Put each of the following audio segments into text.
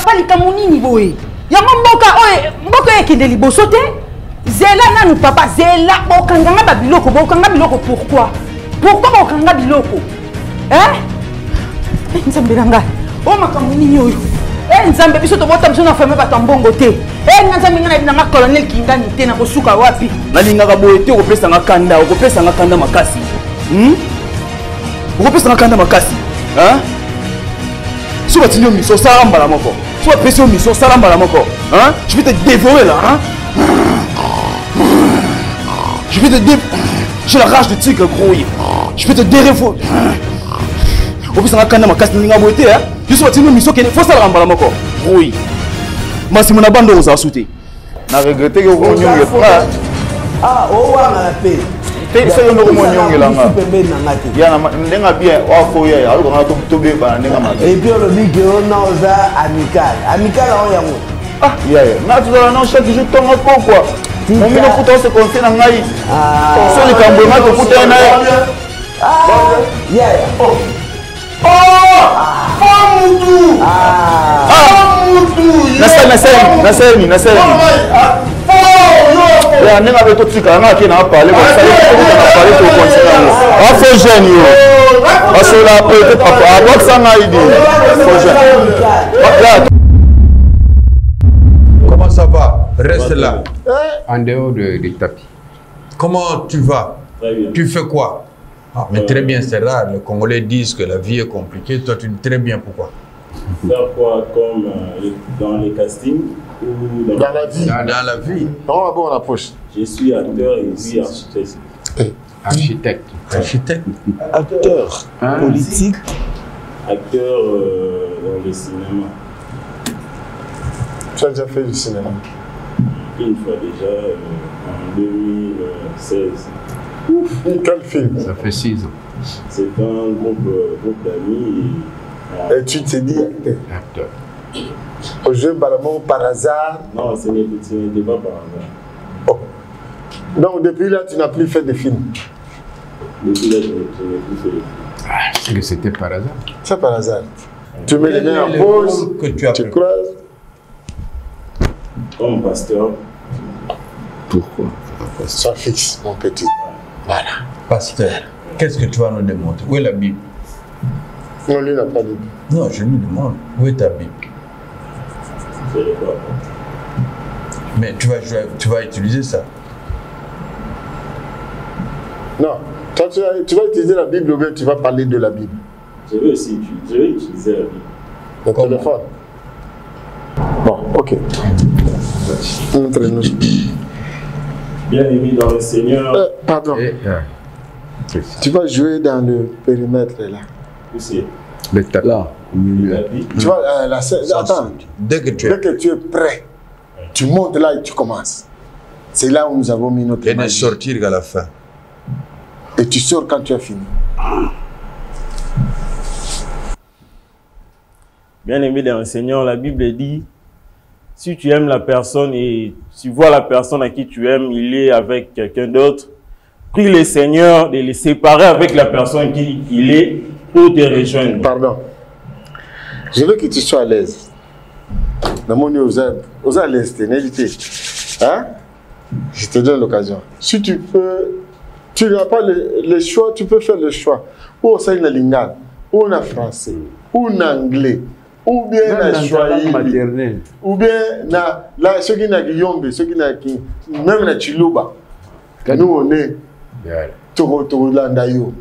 papa likambo nini boye yango mboka ekende liboso te zela nanu papa zela bokanganga babiloko pourquoi bokanga biloko nzambe na ngai o makambo nini oyo nzambe biso tobota biso na femme bato mbongo te nzambe ngai na colonel Kingani te na kosuka wapi nalingaka boye te okopesanga kanda makasi okopesanga kanda makasi si batindi yo miso osala mbala moko si bapesi yo miso osala mbala moko je vais te dévorer là je vais te j'ai la rage de tigre grouille je vais te dérévorer opesanga kanda makasi nalinga boye te biso batindi yo miso kende fo osala mbala moko grouille masimo na bando ozala su te na regrette ke okonyonge owanga pe so yo ndoko monyongelanga ya ndenga bien wakoya alokanga tobebana ndenga mabe et puis olobi ke ona oza amical oyo yango yaya na tozala na chaque jour tonga pokwa momino kuta ose conseil na ngai so likambo ema tokuta na ye yaya nasemi ya ndenge abe totika nga ke na parler comme ça na parler to continuer a fo jeune yo asola peut papa abok sanga idi fo jeune. Comment ça va? Reste là. En dehors du tapis. Comment tu vas? Tu fais quoi? Mais très bien, c'est rare. Les Congolais disent que la vie est compliquée. Toi, tu dis très bien pourquoi. Faire quoi comme dans les castings ou dans la vie? Dans la vie. On va voir la poche. Je suis acteur et puis architecte. Architecte. Acteur. Politique. Acteur dans le cinéma. Tu as déjà fait du cinéma? Une fois déjà, en 2016. Quel film? Ça fait 6 ans. C'est un groupe d'amis. Et tu t'es dit acteur. Au jeu Balamon par hasard? Non, ce n'était pas par hasard. Oh. Donc depuis là, tu n'as plus fait de films? Depuis là, je n'ai plus fait de films. C'est que c'était par hasard. C'est par hasard. Tu mets les mains en pause, que tu croises. Comme pasteur. Pourquoi? Sois fixe, mon petit. Voilà. Pasteur, qu'est-ce que tu vas nous démontrer? Où est la Bible? Non, lui n'a pas de Bible. Non, je lui demande, où est ta Bible? Je ne sais pas. Mais tu vas utiliser ça? Non. Toi, tu vas utiliser la Bible ou bien tu vas parler de la Bible? Je vais utiliser la Bible. Le téléphone? Bon, ok. Montre-nous. Bien aimé dans le Seigneur. Pardon. Tu vas jouer dans le périmètre là. Où c'est? Le tapis. Là, au milieu. Tu vois, la scène. Attends. Dès que tu es prêt, tu montes là et tu commences. C'est là où nous avons mis notre magie. Et ne magie. sortir qu'à la fin. Et tu sors quand tu as fini. Bien aimé dans le Seigneur, la Bible dit, si tu aimes la personne et tu vois la personne à qui tu aimes, il est avec quelqu'un d'autre, prie le Seigneur de les séparer avec la personne qui il est pour te rejoindre. Pardon. Je veux que tu sois à l'aise. Dans mon aux à l'aise, hein? Je te donne l'occasion. Si tu peux, tu n'as pas le choix, tu peux faire le choix. Ou c'est une lingala, ou en français, ou en anglais. Ou bien na Swahili, ou bien na ceux qui na Guillaume, ceux qui na même na Chiluba. Nous on est Toro Landayo.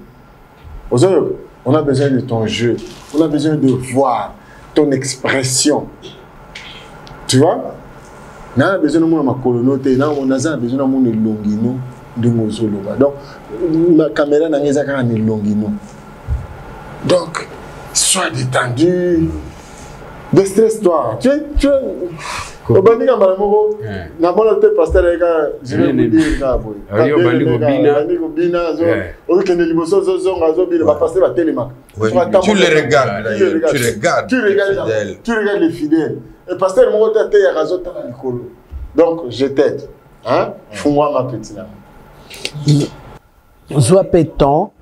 On a besoin de ton jeu, on a besoin de voir ton expression. Tu vois? On a besoin de ma colonoté, on a besoin de mon longino de Mozoloba. Donc ma caméra n'a pas qu'un longino. Donc sois détendu. Déstresse-toi. Tu au bandi ka malamoko na bona te pasteur eka je vais vous dire na boy. Bandi ko bina zo o kende liboso zo ngazo bina ba pasteur ba telema. Tu les regardes. Tu regardes les fidèles. Et pasteur moko te ya ngazo ta likolo. Donc je t'aide. Hein? Fous-moi ma petite là. Soit pétant.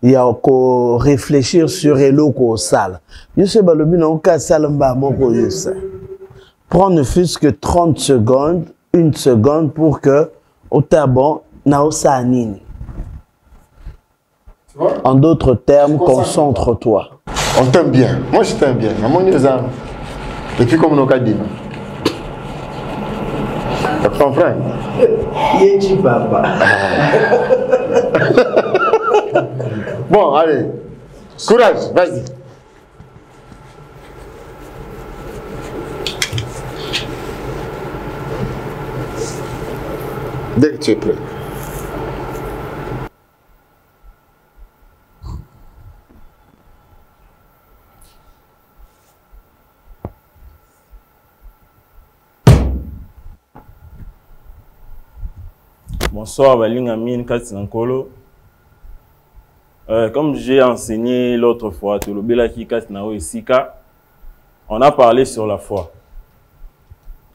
Il y a encore réfléchir sur eloko sala. Je sais pas le but non ka sala mba moko yosa. prends ne fût-ce que 30 secondes, 1 seconde pour que au tabon naosa nini. En d'autres termes, concentre-toi. On t'aime bien. Moi, je t'aime bien. Et puis, comme on a dit, tu comprends? Yeji papa. Bon, allez. Courage, vas-y. Dès que tu es prêt. Bonsoir, Balinga Mine Katsinankolo. Comme j'ai enseigné l'autre fois, on a parlé sur la foi.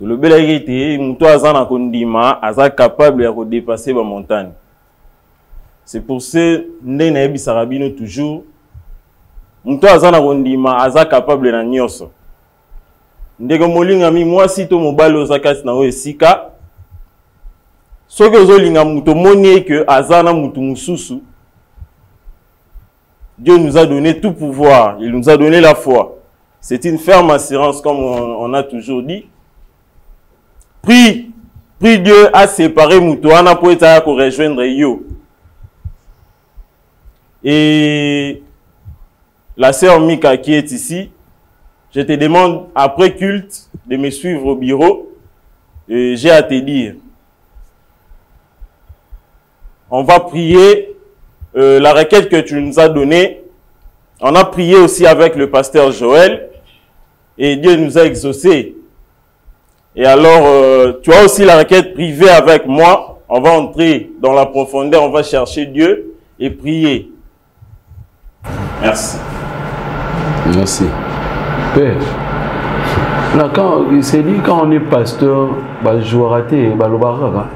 Le Belagité, Moutoazana Kondima, Aza capable de dépasser la montagne. C'est pour ça que Ndenaebi Sarabino toujours, Moutoazana Kondima, Aza capable de nyoso. Ndego Molinga mi, moi si to mobalo Zakas na Sika, ce que Zolinga Mouto monier que Azana Moutou Moussousou, Dieu nous a donné tout pouvoir, il nous a donné la foi. C'est une ferme assurance comme on a toujours dit. Prie Dieu à séparer Moutouana pour être rejoindre Yo. Et la sœur Mika qui est ici, je te demande après culte de me suivre au bureau. J'ai à te dire. On va prier la requête que tu nous as donnée. On a prié aussi avec le pasteur Joël. Et Dieu nous a exaucés. Et alors, tu as aussi la requête privée avec moi. On va entrer dans la profondeur, on va chercher Dieu et prier. Merci. Merci. Père, là, quand il s'est dit, quand on est pasteur, bah, je vais rater, bah, le baraka.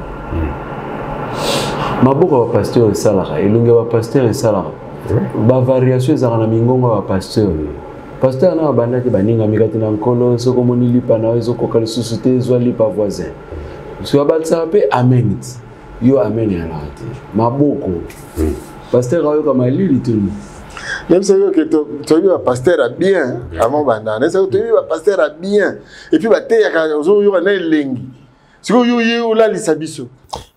Ma beaucoup de pasteur et salara, et l'unga va pasteur et salara. Bah, variation, ça a mingonga va pasteur. Pasteur na banda ki baninga mikati na nkolo soko moni lipa na wezo kokali susute zo lipa voisin. So abatsa pe amen. Yo amen ya lati. Maboko. Pasteur ayo kama lili tuni. Même si tu as vu un pasteur à bien avant banda, tu as vu un pasteur à bien et puis baté ya ka zo yo na lengi. Siko yo yo la lisabiso.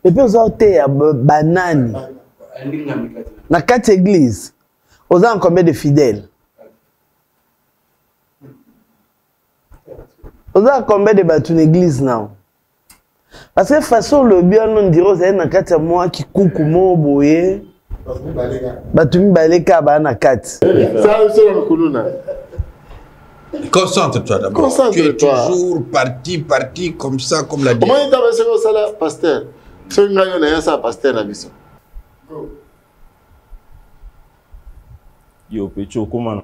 Et puis oza te ya banani. Na quatre églises. Oza en combien de fidèles? Vous avez combien de bâtons d'église now? Parce que façon le bien on dirait vous avez na kati ya moi qui coucou mo boye. Bâtons baleka ba na kati. Ça c'est la kuluna. Concentre-toi d'abord. Concentre-toi. Tu es toujours parti comme ça, comme la Comment il t'a passé ça là, pasteur? C'est un gars qui a pasteur na biso. Yo pecho komana.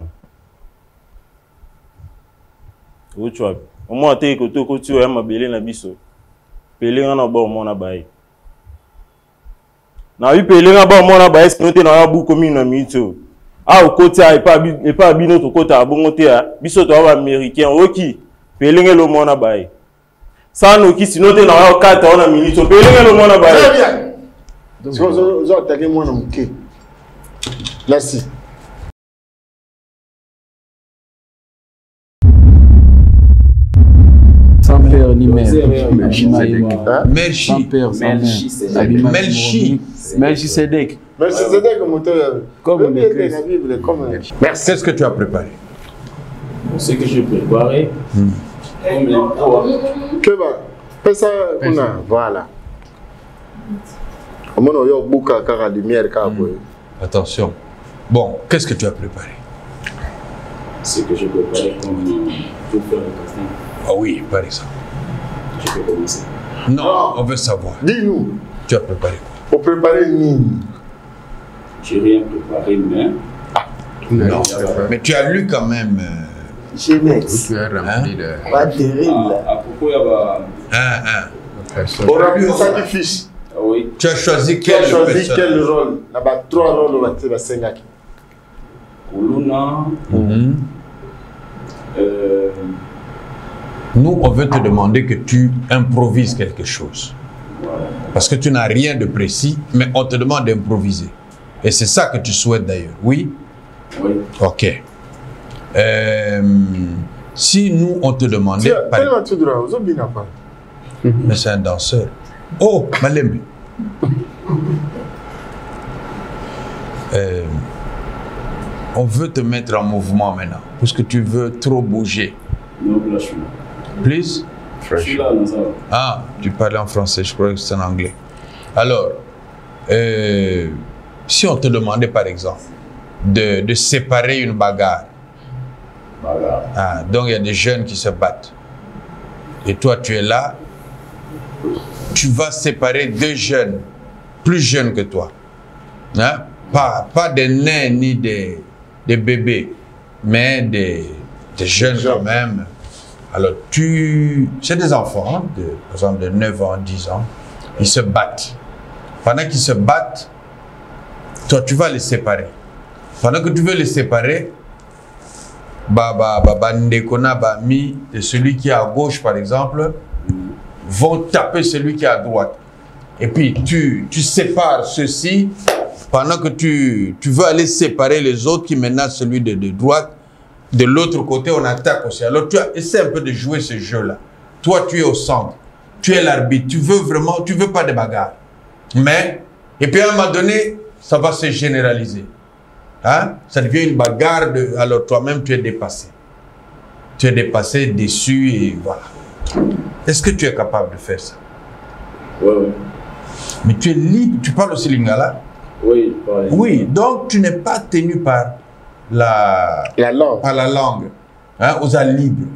Où tu as au moins tu es que tu as ma belé na biso. Pelé na ba mo na bae. Na yu pelé na ba mo na bae sinon te na bu komi na mito. Ah au côté et pas bino to côté abongote a biso to ba américain oki pelé ngelo mo na bae. Ça no ki sinon te na 4 na minute pelé ngelo mo na bae. Très bien. Donc zo attaquer moi na muke. Là si. Sans père ni mère. Merci. Sans père, sans mère. Melchi. Melchi Sedek. Merci Sedek comme auteur. Comme la Bible, comme. Merci. Qu'est-ce que tu as préparé? Ce que j'ai préparé. Comme les poids. Que va? Fais ça, voilà. Au moins, on y a beaucoup de lumière. Attention. Bon, qu'est-ce que tu as préparé? Ce que j'ai préparé pour faire le casting. Ah oui, par exemple. Je peux commencer. Non, on veut savoir. Dis-nous. Tu as préparé quoi? Pour préparer une. J'ai rien préparé, mais. Ah, non. Mais tu as lu quand même. Jeunesse. Tu es rempli de. Pas terrible. À propos, il y a. On a vu ça qui fiche. Ah oui. Tu as choisi quel rôle? Là-bas, 3 rôles, on va te faire. Kuluna. Nous, on veut te demander que tu improvises quelque chose. Parce que tu n'as rien de précis, mais on te demande d'improviser. Et c'est ça que tu souhaites d'ailleurs, oui? Oui. Ok. Si nous, on te demandait... Mais c'est un danseur. Oh, Malembe. On veut te mettre en mouvement maintenant, puisque tu veux trop bouger. Non, là, je suis là. Please? Je suis là, non, ça va. Ah, tu parlais en français, je croyais que c'était en anglais. Alors, si on te demandait par exemple de séparer une bagarre, donc il y a des jeunes qui se battent, et toi tu es là, tu vas séparer deux jeunes, plus jeunes que toi, hein? Pas des nains ni des bébés, mais des jeunes quand même. Alors, c'est des enfants, hein, par exemple de 9 ans, 10 ans, ils se battent. Pendant qu'ils se battent, toi, tu vas les séparer. Pendant que tu veux les séparer, de celui qui est à gauche, par exemple, vont taper celui qui est à droite. Et puis, tu sépares ceux-ci, pendant que tu veux aller séparer les autres qui menacent celui de droite. De l'autre côté, on attaque aussi. Alors, tu essaies un peu de jouer ce jeu-là. Toi, tu es au centre. Tu es l'arbitre. Tu veux pas de bagarre. Mais, et puis à un moment donné, ça va se généraliser. Hein? Ça devient une bagarre. Alors, toi-même, tu es dépassé. Tu es dépassé, déçu, et voilà. Est-ce que tu es capable de faire ça? Oui, oui. Mais tu es libre. Tu parles aussi lingala? Oui, pareil. Oui, donc tu n'es pas tenu par la langue, hein, aux airs libres.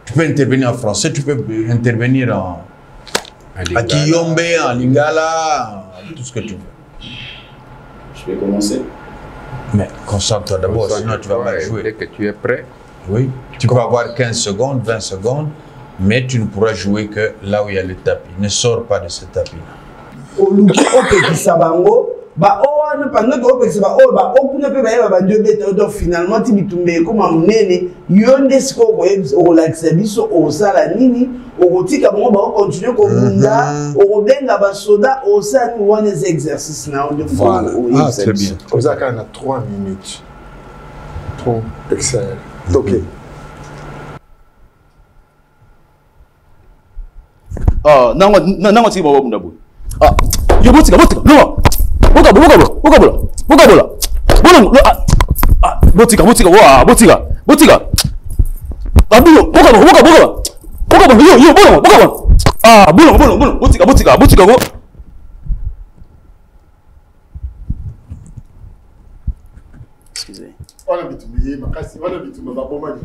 Tu peux intervenir en français, tu peux intervenir en Kiyombe, en lingala, tout ce que tu veux. Je vais commencer. Mais concentre-toi d'abord, sinon tu vas mal jouer. Dès que tu es prêt. Oui, tu peux avoir 15 secondes, 20 secondes, mais tu ne pourras jouer que là où il y a le tapis. Ne sors pas de ce tapis-là. Pendant que finalement tu bitumbe comme amnene yonde siko relaxa biso osala nini okotika bango ba continuer ko bunda okobenga ba soda osala ni one exercice na de voilà. Ah, très bien. Osaka na 3 minutes. Trop excellent. OK. Ah, nango tiki baba bunda boy. Ah, yo botika. No. Boka bola. Botika. Abulo, boka. Yo, boka. Ah, bola. Botika go. Excusez. On a bitumbi makasi, on a bitumba babomani.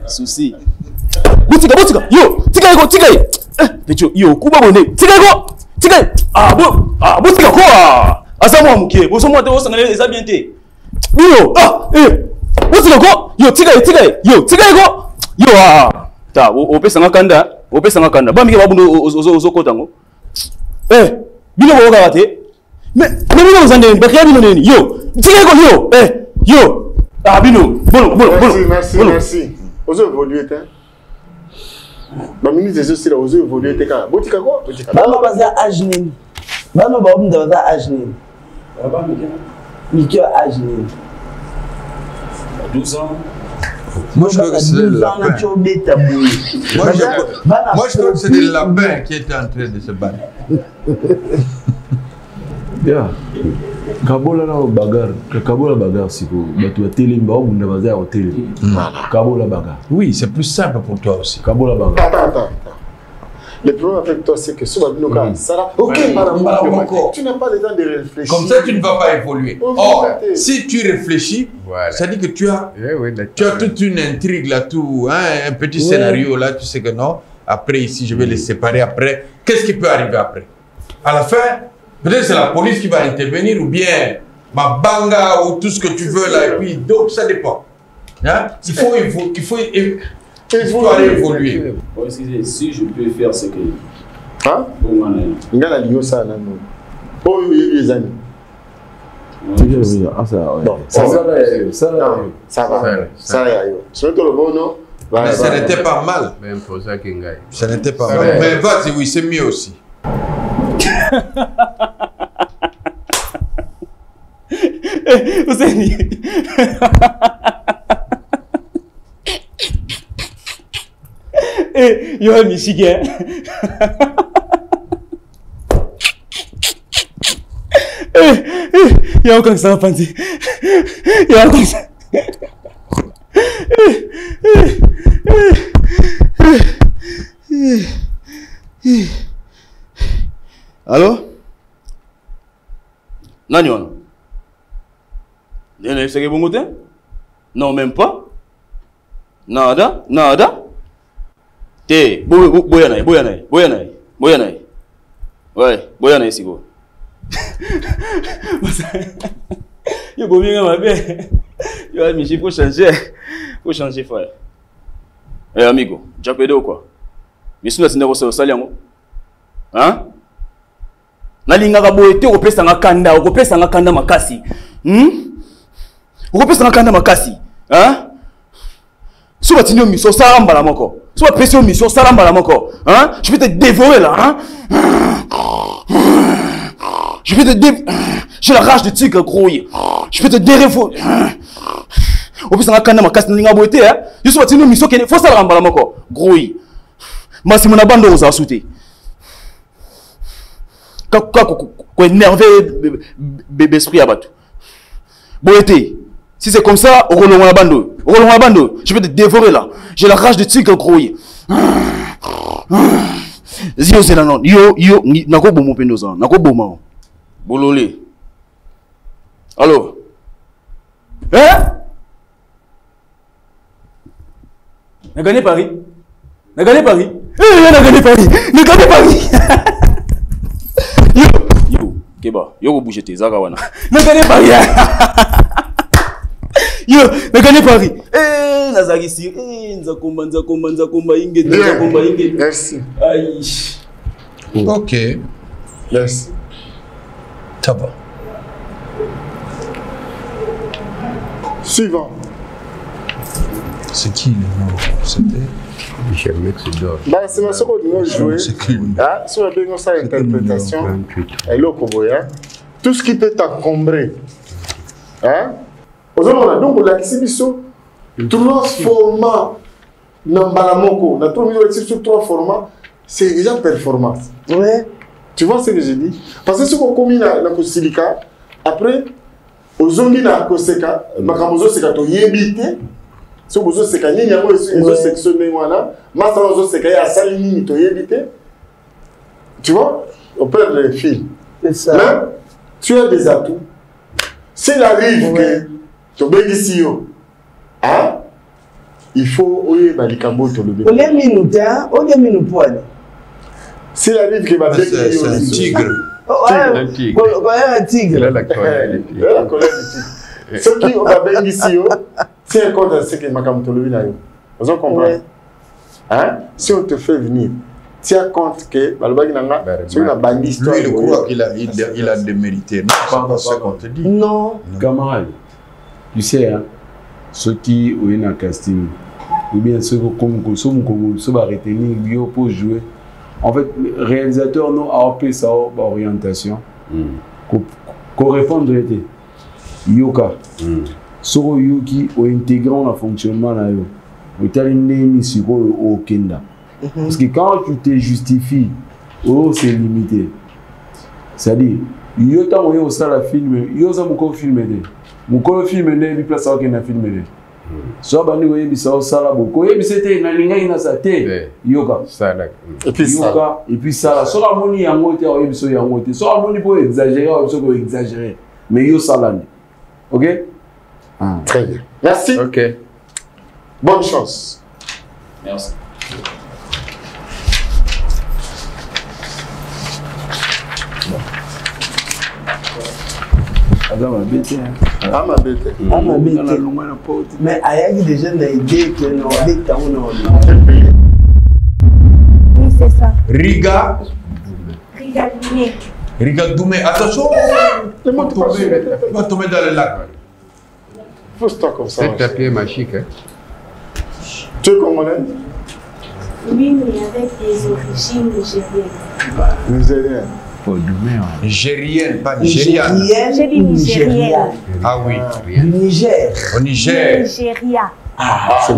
Souci. Botika. Yo, tika. Yo, kuba bonde. Tika. Ah, botika quoi? Asamo muke, boso mo te osangana eza bien te. Yo, botika ko? Yo, tika. Yo, ko? Yo, ta, opesanga kanda. Ba mike babundo ozokota ngo. Bino boka te. Mais bino ozande, bakya bino neni. Yo, tika ko yo. Yo. Ah, bino. Bon. Merci. Ozo évoluer te. Ma ministre des aussi là ozo évoluer te ka. Botika ko? Bano baza âge nini. Bano ba bunda baza âge nini. Miki âge nini. 12 ans. Moi, je crois que c'est le lapin. Moi, je crois que c'est le lapin qui était en train de se battre. Yeah. Kabola bagarre, si vous êtes télémba, vous n'avez pas de Kabola bagarre. Oui, c'est plus simple pour toi aussi. Kabola bagarre. Attends. Le problème avec toi, c'est que si on va ça ok, tu n'as pas le temps de réfléchir. Comme ça, tu ne vas pas évoluer. Or, si tu réfléchis, voilà. Ça dit que tu as toute une intrigue là, tout, hein, un petit scénario là, tu sais que non. Après, ici, je vais les séparer. Après, qu'est-ce qui peut arriver après? À la fin, peut-être c'est la police qui va intervenir ou bien ma banga ou tout ce que tu veux là. Et puis, donc, ça dépend. Hein? Il faut aller évoluer. Excusez, si je peux faire ce que... Hein? Ngala liyo ça là non. Oh oui les amis. Ça va. Ça va. Sinon tout le bon non. Mais ça n'était pas mal. Ça n'était pas mal. Mais vas-y, oui, c'est mieux aussi. Yo, Michigan. Il y a encore ça, Panzi. Il y a encore ça. Allô? Nani wana? Nene c'est que bon côté? Non, même pas. Nada, nada. Te, boyanai. Ouais, boyanai sigo. Yo go bien ma bien. Yo Michi faut changer frère. Eh amigo, tu as pédé ou quoi? Mais si tu n'as pas ça yango. Hein? Nalinga boyete opesa nga kanda makasi. Opesa nga kanda makasi. Hein? Si tu as mission saramba la moko. Si tu as pression mission saramba la moko. Hein? Je vais te dévorer là, hein? Je vais te dévorer. J'ai la rage de tigre grouille. Je vais te dérévorer. Opesa nga kanda makasi nalinga boyete, hein? Je suis pas mission qui faut saramba la moko. Grouille. Masi mon abando aux asouté. Quoi énervé bébé esprit à battre. Boété, si c'est comme ça, au relon à bando, je vais te dévorer là. J'ai la rage de tigre grouille. Yo c'est là non, yo nako bomo pendoza, nako boma. Bololé. Allô? Hein? N'a gagné Paris? N'a gagné Paris? N'a gagné Paris! Yo, Keba, yo go bouger tes zagawana. N'a gagné Paris! Yo, n'a gagné Paris! Nazaki si, nzakomba inge. Merci. Aïe. Ok. Merci. Ça va. Suivant. C'est qui le nom? C'était Bah, c'est ma seconde de jouer. Sur la dernière interprétation, tout ce qui peut t'encombrer. Hein? Donc, la exhibition, 3 formats. Nambalamoko, la 3 formats, c'est déjà performance. Ouais. Tu vois ce que j'ai dit? Parce que si on combine la silica, après, aux ongi na koseka, makamozo seka to yebite. Si vous avez sécani, vous avez sectionné, maintenant, vous avez sécani à Salini, tu vois, on perd les fils. C'est ça. Mais tu as des atouts. S'il arrive que tu es ici, hein, il faut oublier les cambo to le bébé. On est minute, hein, on est minute poil. S'il arrive que c'est un tigre. Un tigre. Un tigre. La colère du tigre. Ceux qui ont bien ici, tiens compte à ce que Makamtolovi n'a eu. Vous comprenez? Hein? Si on te fait venir, tiens compte que c'est une bandit histoire. Lui, il croit qu'il a démérité. Non, c'est pas ce qu'on te dit. Non. Camarade, tu sais, hein, ceux qui ont un casting, ou bien ceux qui ont retenir pour jouer, en fait, le réalisateur n'a pas sa orientation. Qu'on réponde de Yoka. Soro Yuki ou intégrant le fonctionnement là yo. Ou t'as sur au Kenda. Parce que quand tu te justifies, oh c'est limité. C'est-à-dire, yo t'as moyen au salle à filmer, yo ça mon film de. Mon film de place à Kenda film de. So bandi wo yebisa au salle beaucoup. Yebisa te na linga ina sa te. Yoka. Ça et puis ça. Et puis ça. So la moni yango te o yebisa yango te. So la moni pour exagérer, o so pour exagérer. Mais yo salane. OK? Ah. Très bien. Merci. Ok. Bonne chance. Merci. Mais il y a déjà une idée que nous avons. Oui, c'est ça. Riga Doumé. Riga Doumé. Attention, il va tomber dans le lac. Faut se comme ça. C'est papier magique. Hein. Tu es congolais? Oui, mais avec des origines nigériennes. Nigérienne. Nigérienne, pas nigériane. J'ai dit nigérienne. Ah oui. Du Niger. Au Niger. Nigeria. C'est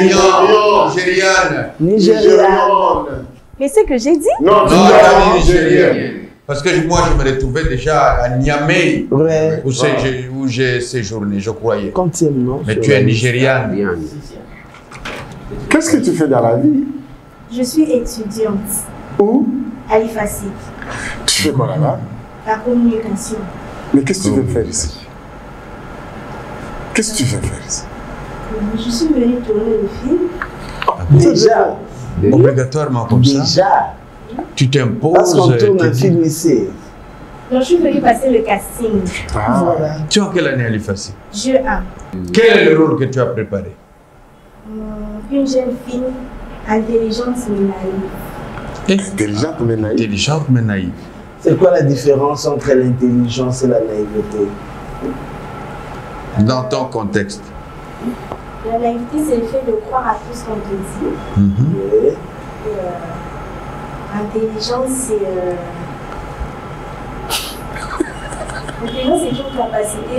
Nigériane. Nigériane. Mais c'est que j'ai dit? Non, tu Non, es nigérienne. Parce que moi, je me retrouvais déjà à Niamey, Ouais. où j'ai séjourné, je croyais. Quantième nom? Mais tu es nigériane. Qu'est-ce que tu fais dans la vie? Je suis étudiante Où? à l'IFACI, Tu fais quoi là-bas? la communication. Mais qu'est-ce que tu veux faire ici? Qu'est-ce que tu veux faire ici? Je suis venue tourner le film. Déjà. Obligatoirement comme ça. Déjà. Tu t'imposes. Parce qu'on tourne un film ici. Donc, je suis venue passer le casting. Voilà. Tu es en quelle année à l'IFACI? Jeu 1. Quel est le rôle que tu as préparé? Une jeune fille intelligente mais naïve. Intelligente mais naïve. Intelligente mais naïve. C'est quoi la différence entre l'intelligence et la naïveté? Dans ton contexte. La naïveté, c'est le fait de croire à tout ce qu'on te dit. Oui. L'intelligence, c'est... L'intelligence, c'est une capacité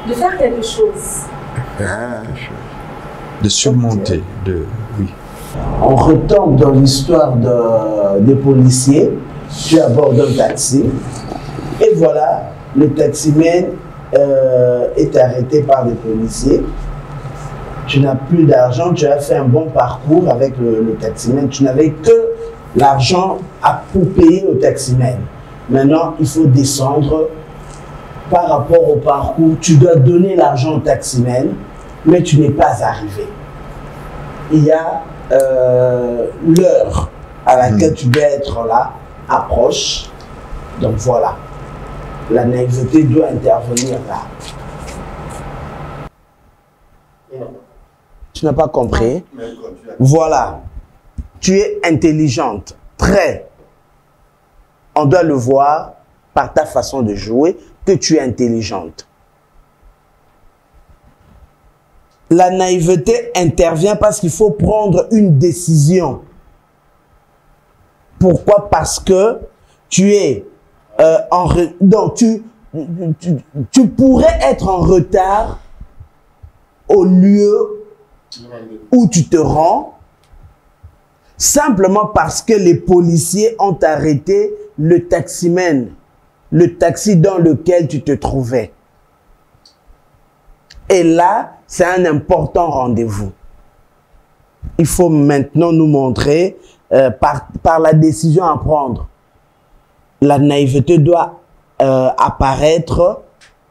de faire quelque chose. De surmonter. Oui. On retombe dans l'histoire des policiers. Tu abordes un taxi. Et voilà, le taximan est arrêté par les policiers. Tu n'as plus d'argent, tu as fait un bon parcours avec le taximan. Tu n'avais que l'argent pour payer au taximan. Maintenant, il faut descendre par rapport au parcours. Tu dois donner l'argent au taximan, mais tu n'es pas arrivé. Il y a l'heure à laquelle tu dois être là, approche. Donc voilà, la naïveté doit intervenir là. Tu n'as pas compris? Voilà, tu es intelligente, très. On doit le voir par ta façon de jouer que tu es intelligente. La naïveté intervient parce qu'il faut prendre une décision. Pourquoi? Parce que tu es donc tu pourrais être en retard au lieu où tu te rends, simplement parce que les policiers ont arrêté le taximan, le taxi dans lequel tu te trouvais. Et là, c'est un important rendez-vous. Il faut maintenant nous montrer par la décision à prendre. La naïveté doit apparaître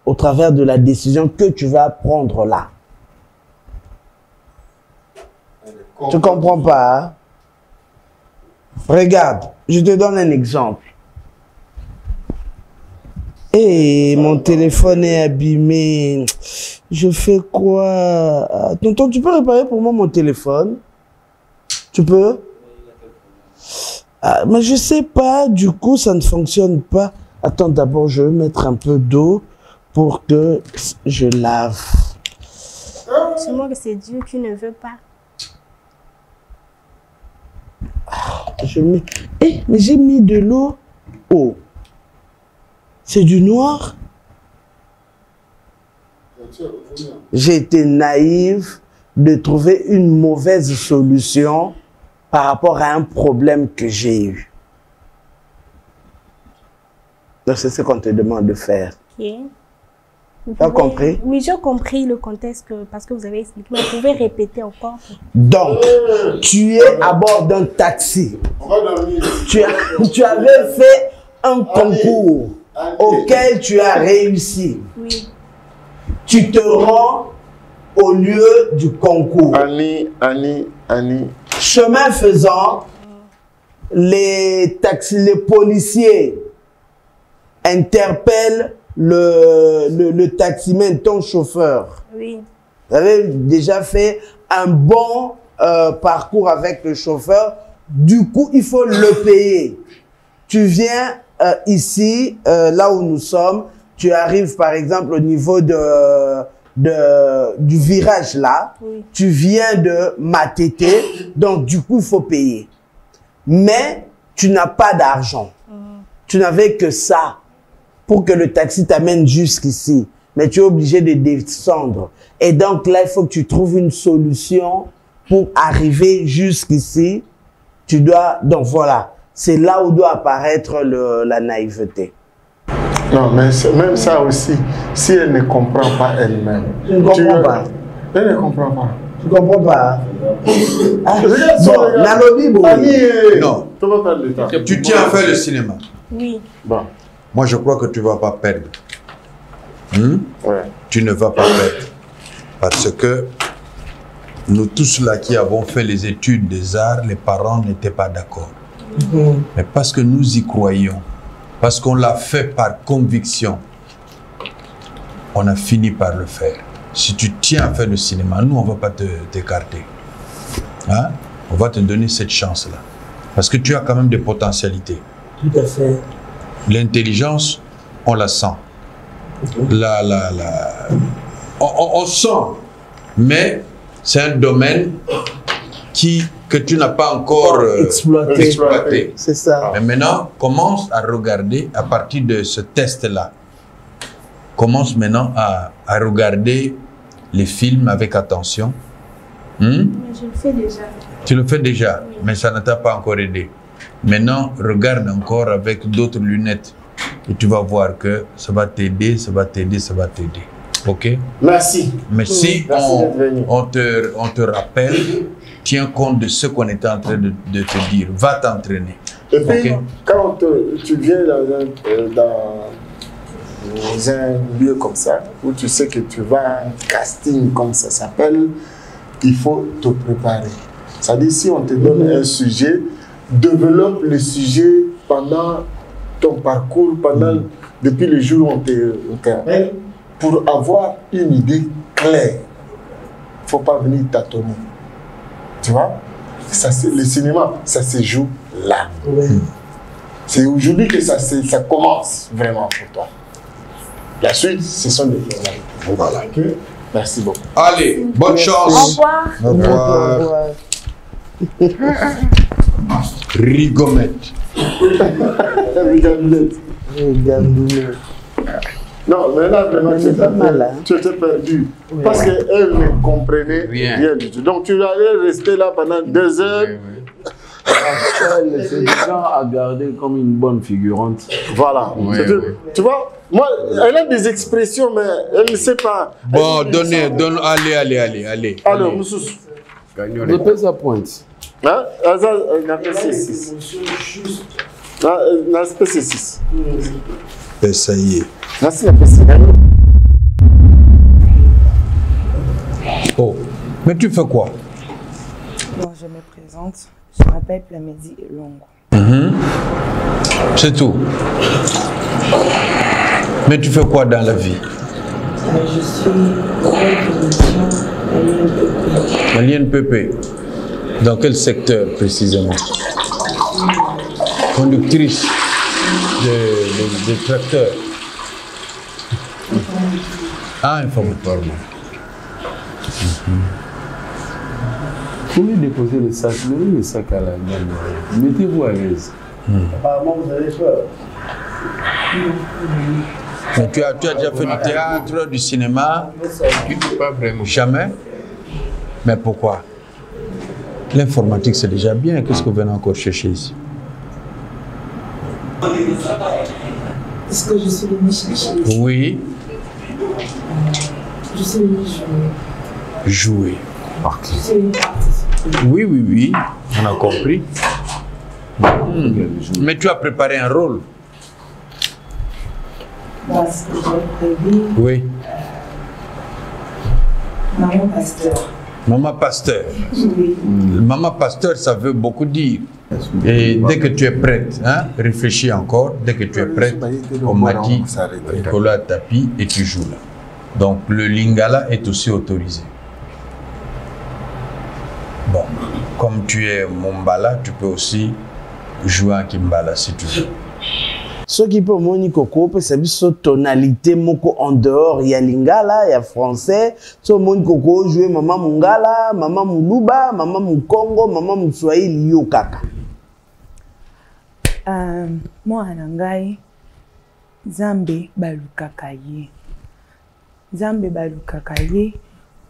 au travers de la décision que tu vas prendre là. Tu comprends pas, hein? Regarde, je te donne un exemple. Et mon téléphone est abîmé. Je fais quoi? Tonton, tu peux réparer pour moi mon téléphone? Tu peux? Mais je sais pas, du coup, ça ne fonctionne pas. Attends, d'abord, je vais mettre un peu d'eau pour que je lave. C'est moi que c'est Dieu, tu ne veux pas. Je mets... mais j'ai mis de l'eau. Oh. C'est du noir. J'ai été naïve de trouver une mauvaise solution par rapport à un problème que j'ai eu. Donc c'est ce qu'on te demande de faire. Ok. Tu as compris? Oui, j'ai compris le contexte parce que vous avez expliqué. Mais vous pouvez répéter encore? Donc, tu es à bord d'un taxi. Tu avais fait un concours auquel tu as réussi. Oui. Tu te rends au lieu du concours. Annie. Chemin faisant, les policiers interpellent le taximan, ton chauffeur. Oui. Vous avez déjà fait un bon parcours avec le chauffeur. Du coup, il faut le payer. Tu viens ici, là où nous sommes, tu arrives par exemple au niveau de du virage là, Oui. tu viens de Matete, donc du coup, il faut payer. Mais tu n'as pas d'argent. Tu n'avais que ça pour que le taxi t'amène jusqu'ici. Mais tu es obligé de descendre. Et donc là, il faut que tu trouves une solution pour arriver jusqu'ici. Tu dois... Donc voilà, c'est là où doit apparaître la naïveté. Non, mais même ça aussi, si elle ne comprend pas elle-même. Je ne comprends pas. Elle ne comprend pas. Tu comprends pas? Ah, Regarde, Nalobi, bon. Non. Tu vas perdre le temps. Tu tiens à faire le cinéma. Oui. Bon. Moi, je crois que tu ne vas pas perdre. Ouais. Tu ne vas pas perdre. Parce que nous tous là qui avons fait les études des arts, les parents n'étaient pas d'accord. Mais parce que nous y croyons, parce qu'on l'a fait par conviction, on a fini par le faire. Si tu tiens à faire le cinéma, nous, on ne va pas t'écarter. Hein? On va te donner cette chance-là. Parce que tu as quand même des potentialités. Tout à fait. L'intelligence, on la sent. On sent. Mais c'est un domaine que tu n'as pas encore exploité. C'est ça. Mais maintenant, commence à regarder à partir de ce test-là. Commence maintenant à regarder les films avec attention. Mais je le fais déjà. Tu le fais déjà, Oui. mais ça ne t'a pas encore aidé. Maintenant, regarde encore avec d'autres lunettes. Et tu vas voir que ça va t'aider, ça va t'aider, ça va t'aider. Ok? Merci. Mais si Merci d'être venu. on te rappelle, tiens compte de ce qu'on était en train de te dire. Va t'entraîner. Et puis, Ok? quand tu viens dans un lieu comme ça, où tu sais que tu vas à un casting, comme ça s'appelle, il faut te préparer. C'est-à-dire, si on te donne un sujet, développe le sujet pendant ton parcours, depuis le jour où on t'appelle, pour avoir une idée claire. Il ne faut pas venir tâtonner. Tu vois? Ça, le cinéma, ça se joue là. Oui. C'est aujourd'hui que ça commence vraiment pour toi. La suite, ce sont des formalités. Voilà. Okay. Merci beaucoup. Allez, bonne Au chance. revoir. Au revoir. Rigomette. Non, mais là, vraiment, tu étais perdu. Oui. Parce qu'elle ne comprenait rien du tout. Donc, tu allais rester là pendant 2 heures. Elle se tient à garder comme une bonne figurante. Voilà. Tu vois, moi, elle a des expressions, mais elle ne sait pas. Bon, allez. Alors, Moussous. Je pèse sa pointe. Hein? On appelle C6. On appelle C6. Ça y est. Merci, C6. Oh, mais tu fais quoi? Bon, je me présente. Je m'appelle Plamedi Elongo. C'est tout. Mais tu fais quoi dans la vie? Je suis technicien à l'INPP. Dans quel secteur précisément? Conductrice de tracteur. Ah, informateur. Vous pouvez déposer le sac, donnez le sac à la dame. Mettez-vous à l'aise. Apparemment, vous avez peur. Mais tu as déjà fait du théâtre, du cinéma? Pas vraiment. Jamais? Mais pourquoi? L'informatique, c'est déjà bien. Qu'est-ce que vous venez encore chercher ici? Est-ce que je suis venue chercher? Oui. Je suis venue jouer. Jouer. Je suis venue participer. Oui. On a compris. Mais tu as préparé un rôle. Parce que j'ai prévu Oui. Maman Pasteur. Maman Pasteur. Oui. Maman Pasteur, ça veut beaucoup dire. Et dès que tu es prête, hein, réfléchis encore, dès que tu es prête, on m'a dit, écolo à tapis et tu joues là. Donc le lingala est aussi autorisé. Bon, comme tu es Mombala, tu peux aussi jouer en Kimbala si tu veux. Ce qui peut moni koko peut c'est biso tonalité moko en dehors il y a lingala il y a français so moni koko jouer maman mungala maman muluba maman mukongo maman muswahili yo kaka moi anangai Nzambe balukaka ye Nzambe balukaka ye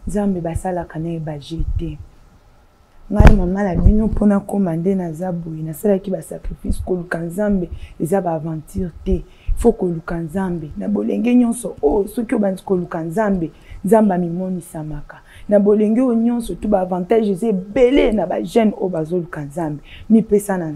Nzambe basalaka na ba jeté ngai mama la bino pona komande na zaboui na sala ki ba sacrifice ko luka Nzambe eza ba aventure te faut ko luka Nzambe na bolenge nyonso soki obandi ko luka Nzambe Nzamba mimoni samaka na bolenge nyonso tu ba avantage eze belé na ba jeune o bazo luka Nzambe mi pesa na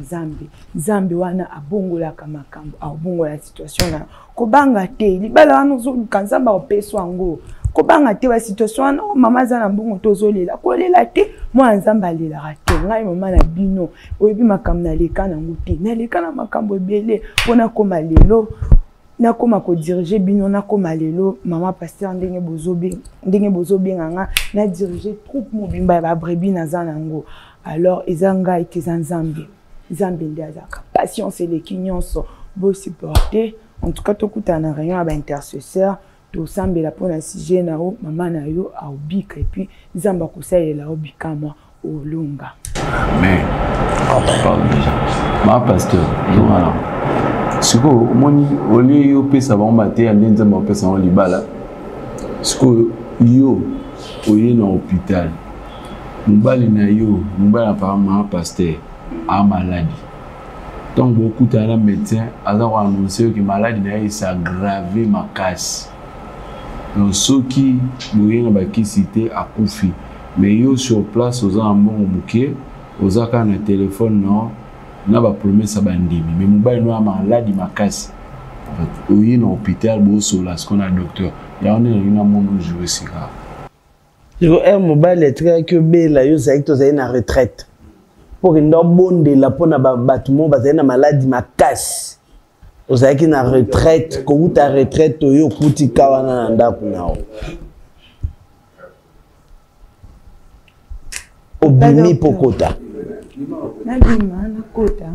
Nzambe wana abongolaka makambo abongola situation na kobanga te libala wana zo luka Nzambe opeswa ngo kobanga te wa situation mama za na mbongo tozolela kolela te moi Nzambe alela te ngai mama na bino oyebi makambo na leka na nguti na leka na makambo ebele pona koma lelo na koma ko diriger bino na koma lelo mama pasteur ndenge bozobe nganga na diriger troupe mobimba ba brebi na za nango alors ezanga ite Nzambe nde azaka patience le kinyonso bo supporter en tout cas tokuta na réunion ba intercesseur to sambela pona sujet na o mama na yo aobika et puis Nzamba kosalela obika moi olunga mais ma pasteur voilà siko moni oli yo pesa ba mate ya Nzamba pesa on libala siko yo oye na hôpital mbali na yo mbala pa ma pasteur a maladie donc beaucoup de médecins ont annoncé que maladie na s'aggraver ma casse donc ceux qui moyen ba qui cité a confi mais yo sur place aux en bon bouquet aux aka na téléphone non na ba promesse ba ndimi mais mobile no maladie ma casse oyi na hôpital bo so la ce qu'on a docteur ya on est na mono jouer sika yo mobile est très que bela yo ça to za na retraite pour une bonne de la pona bâtiment bazali na maladie makasi ozaki na retraite ko uta retraite yo kuti kawana na ndaku nao obimi pokota na bima na kota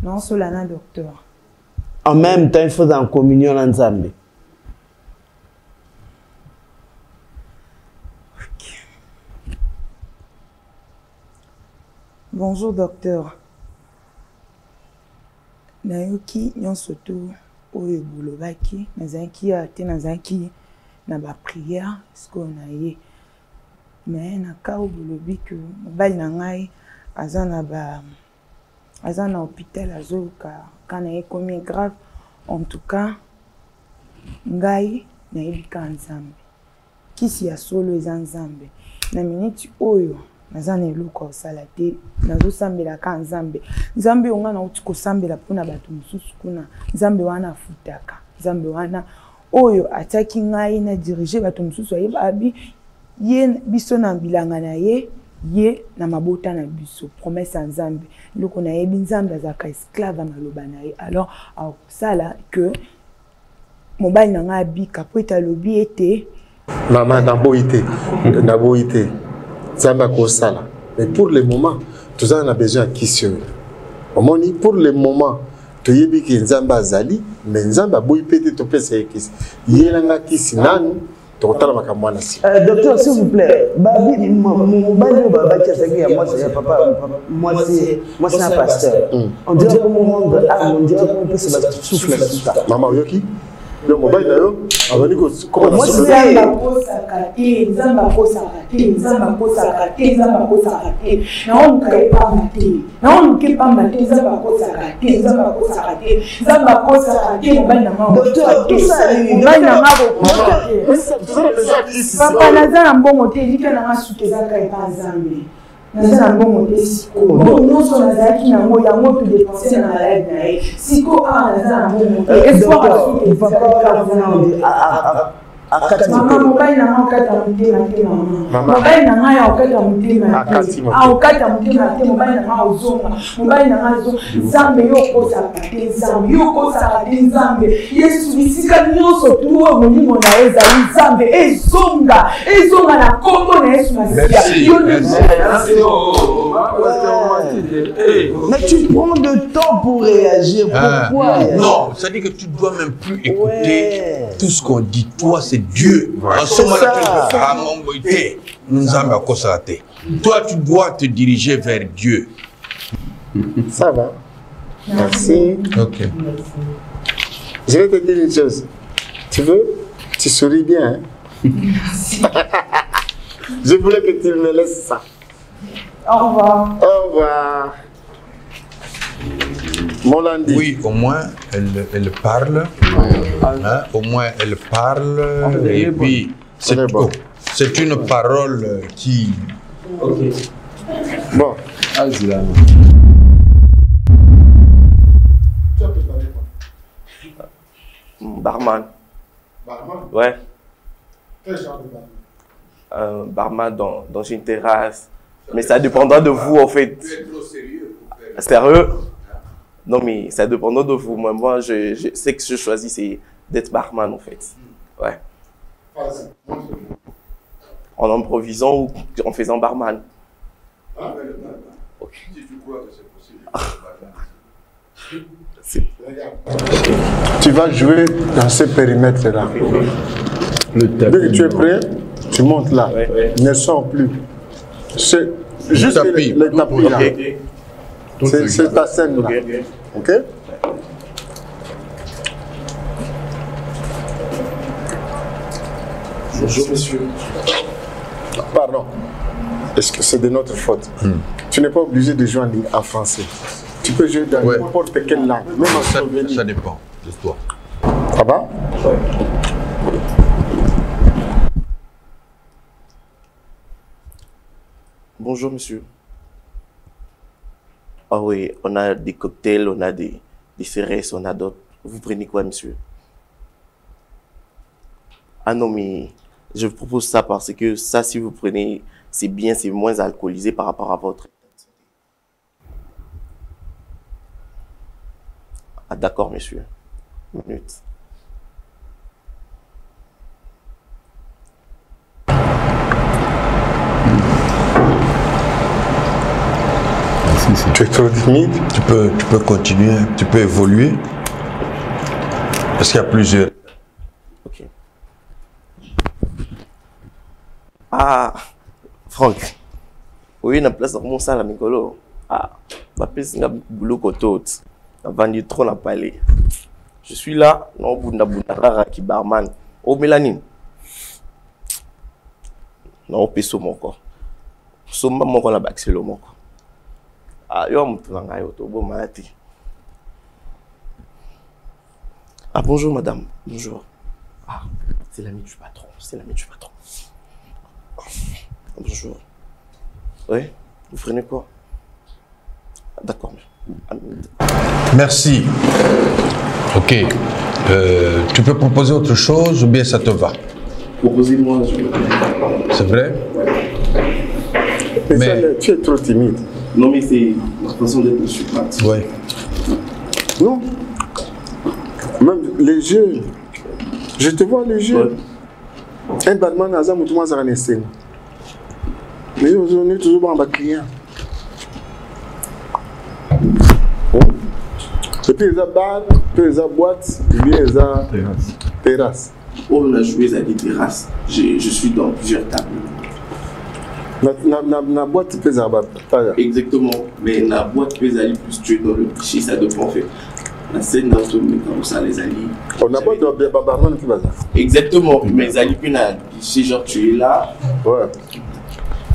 non cela na docteur en même temps il faut en communion na Nzambe. Bonjour docteur. Nayoki nyonso to oyo bolobaki nazaki ate nazaki na ba prière sko na ye mais na ka bolobi que mobali na ngai azana hôpital azoka kana ekomi grave en tout cas ngai na yebika Nzambe kisi ya solo eza Nzambe na minute oyo nazana eloko osala te nazosambela ka Nzambe onga na uti kosambela mpona bato mosusu kuna Nzambe wana afutaka Nzambe wana oyo ataki ngai na diriger bato mosusu ayebi ye biso na bilanga na ye na mabota na biso promesse ya Nzambe eloko na yebi Nzambe azaka esclave maloba na ye alors akosala que mobali na ngai abika po ete alobi ete mama naboyite Nzambe kosala mais pour le moment tout ça on a besoin de kisio omoni pour le moment to yebi ki Nzambe azali mais Nzambe aboyi pete to pesa ekisi yelanga kisi nanu to tala makambo na si docteur s'il vous plaît babi mobali baba kiasaki ya moi c'est papa moi c'est un pasteur on dirait comment rendre on dirait comment peut se battre souffle là maman yoki le mobile d'ailleurs avant que comment moi c'est la posa kate Nzamba posa kate Nzamba posa kate Nzamba posa kate na on kai pa mate na on ke pa mate Nzamba posa kate Nzamba posa kate Nzamba posa kate bana ma docteur tout ça bana ma papa nazana mbongo te lika na masuke za kai pa Nzambe nazana mbongo te siko non so nazaki na mo yango tu dépenser na la life na ye siko nazana mbongo te espoir Maman, mobile n'a pas encore terminé la télé. Mobile n'a pas encore terminé la télé. Ah, au cas terminé la télé, mobile n'a pas au zone. Mobile n'a pas au zone. Zambe yoko sa pate, zambe yoko sa pate, zambe. Yesu bisika nyonso tuwa molimo na ezali zambe ezonga na kombo na Yesu Masia. Mais tu prends le temps pour réagir. Pourquoi? Non, ça dit que tu dois même plus écouter tout ce qu'on dit. Toi, c'est Dieu. En ce moment-là, toi, tu dois te diriger vers Dieu. Ça va. Merci. Ok. Je vais te dire une chose. Tu veux? Tu souris bien. Hein? Je voulais que tu me laisses ça. Au revoir. Au revoir. Mon lundi. Oui, au moins, elle parle. Hein? Au moins, elle parle. Et puis, c'est une parole qui... Ok. Bon. Barman. Barman? Ouais. Quel genre de barman? Barman dans une terrasse. Mais ça dépendra de vous, en fait. Sérieux? Non, mais ça dépendra de vous. Moi, je sais que je choisis, c'est d'être barman, en fait. Ouais. En improvisant ou en faisant barman? Ah, okay. Si tu crois que c'est possible, tu vas jouer dans ce périmètre-là. Dès que tu es prêt, tu montes là. Ne sors plus. C'est juste le tapis là. C'est ta scène là. Ok? Bonjour monsieur. Pardon. Est-ce que c'est de notre faute? Tu n'es pas obligé de jouer en français. Tu peux jouer dans n'importe quelle langue, même en slovène. Ça dépend de toi. Ça va? Bonjour monsieur. Ah oui, on a des cocktails, on a des céréales, on a d'autres. Vous prenez quoi monsieur? Ah non mais je vous propose ça parce que ça si vous prenez, c'est bien, c'est moins alcoolisé par rapport à votre... Ah d'accord monsieur. Une minute. Tu es trop timide. Tu peux continuer, tu peux évoluer. Parce qu'il y a plusieurs. Ok. Ah, Franck. Oui, na place mon salle Mikolo. Ah, ma place n'a boulot kotot. Na vendu trop na palais. Je suis là, non bunda rara qui barman. Au mélanine. Non, peso mon corps. Soma mon corps na baxelo mon corps. Ah, yo m'tanga yo to bon malati. Ah bonjour madame, bonjour. Ah, c'est l'ami du patron, c'est l'ami du patron. Bonjour. Oui, vous prenez quoi? D'accord. Merci. Ok. Tu peux proposer autre chose ou bien ça te va? Proposez-moi. C'est vrai? Mais tu es trop timide. Non, mais c'est la façon d'être monsieur Pat. Oui. Non. Même les jeux. Je te vois les jeux. Un barman a tout le monde a resté. Mais on est toujours bon client. Et puis ils ont bar, puis ils ont boîte, puis ils ont terrasse. On a joué à des terrasses. Je suis dans plusieurs tables. La boîte peut aller. Exactement. Mais la boîte peut aller plus tu es dans le cliché, ça dépend en fait. La scène dans tout le monde, ça les alliés. On n'a pas de barman qui va là. Exactement. Mais les alliés, puis la cliché, genre tu es là. Ouais.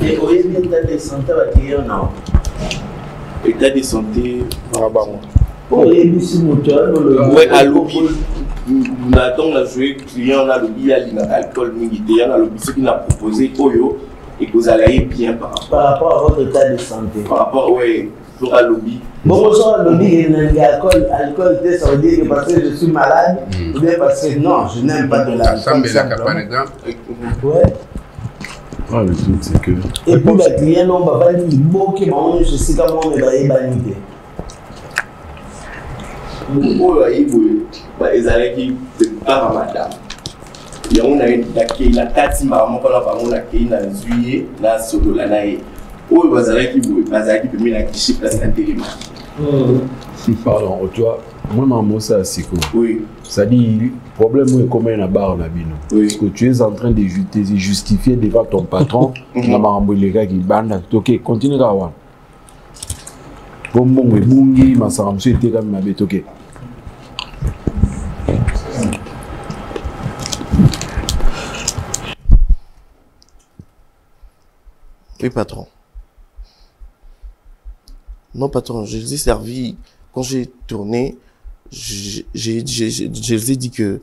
Et au lieu d'état de santé, non. État de santé. Ah bah moi. Ouais, à l'objet. Nous avons joué, client, on a l'objet, il y a l'alcool, il y a l'objet, ce qu'il a proposé, Oyo. Et que vous allez bien par rapport à votre état de santé. Par rapport, oui. pour un lobby. Bon, ça, le lobby, il y a alcool, ça veut dire que parce que je suis malade, ou bien parce que non, je n'aime pas de l'alcool. Par exemple. Ouais. Ah, le truc, c'est que. Et puis, les clients n'ont pas dit, bon, que moi, je sais comment on va y baniter. Oh, ils allaient qui pas madame. Il y a une tati maman quand la parole a qui na juillet na solo la nae. Oh, ils allaient qui peut mettre la kichi place na téléma. Pardon, tu vois, moi, maman, ça, c'est quoi? Oui. Ça dit, le problème est commun à la barre, oui. Parce que tu es en train de justifier devant ton patron, la maman, les gars qui bandent. Ok, continue à voir. Comme mon bungi, ma sœur, monsieur était comme ma bête, ok. Oui, patron. Non, patron, je les ai servi. Quand j'ai tourné, je les ai dit que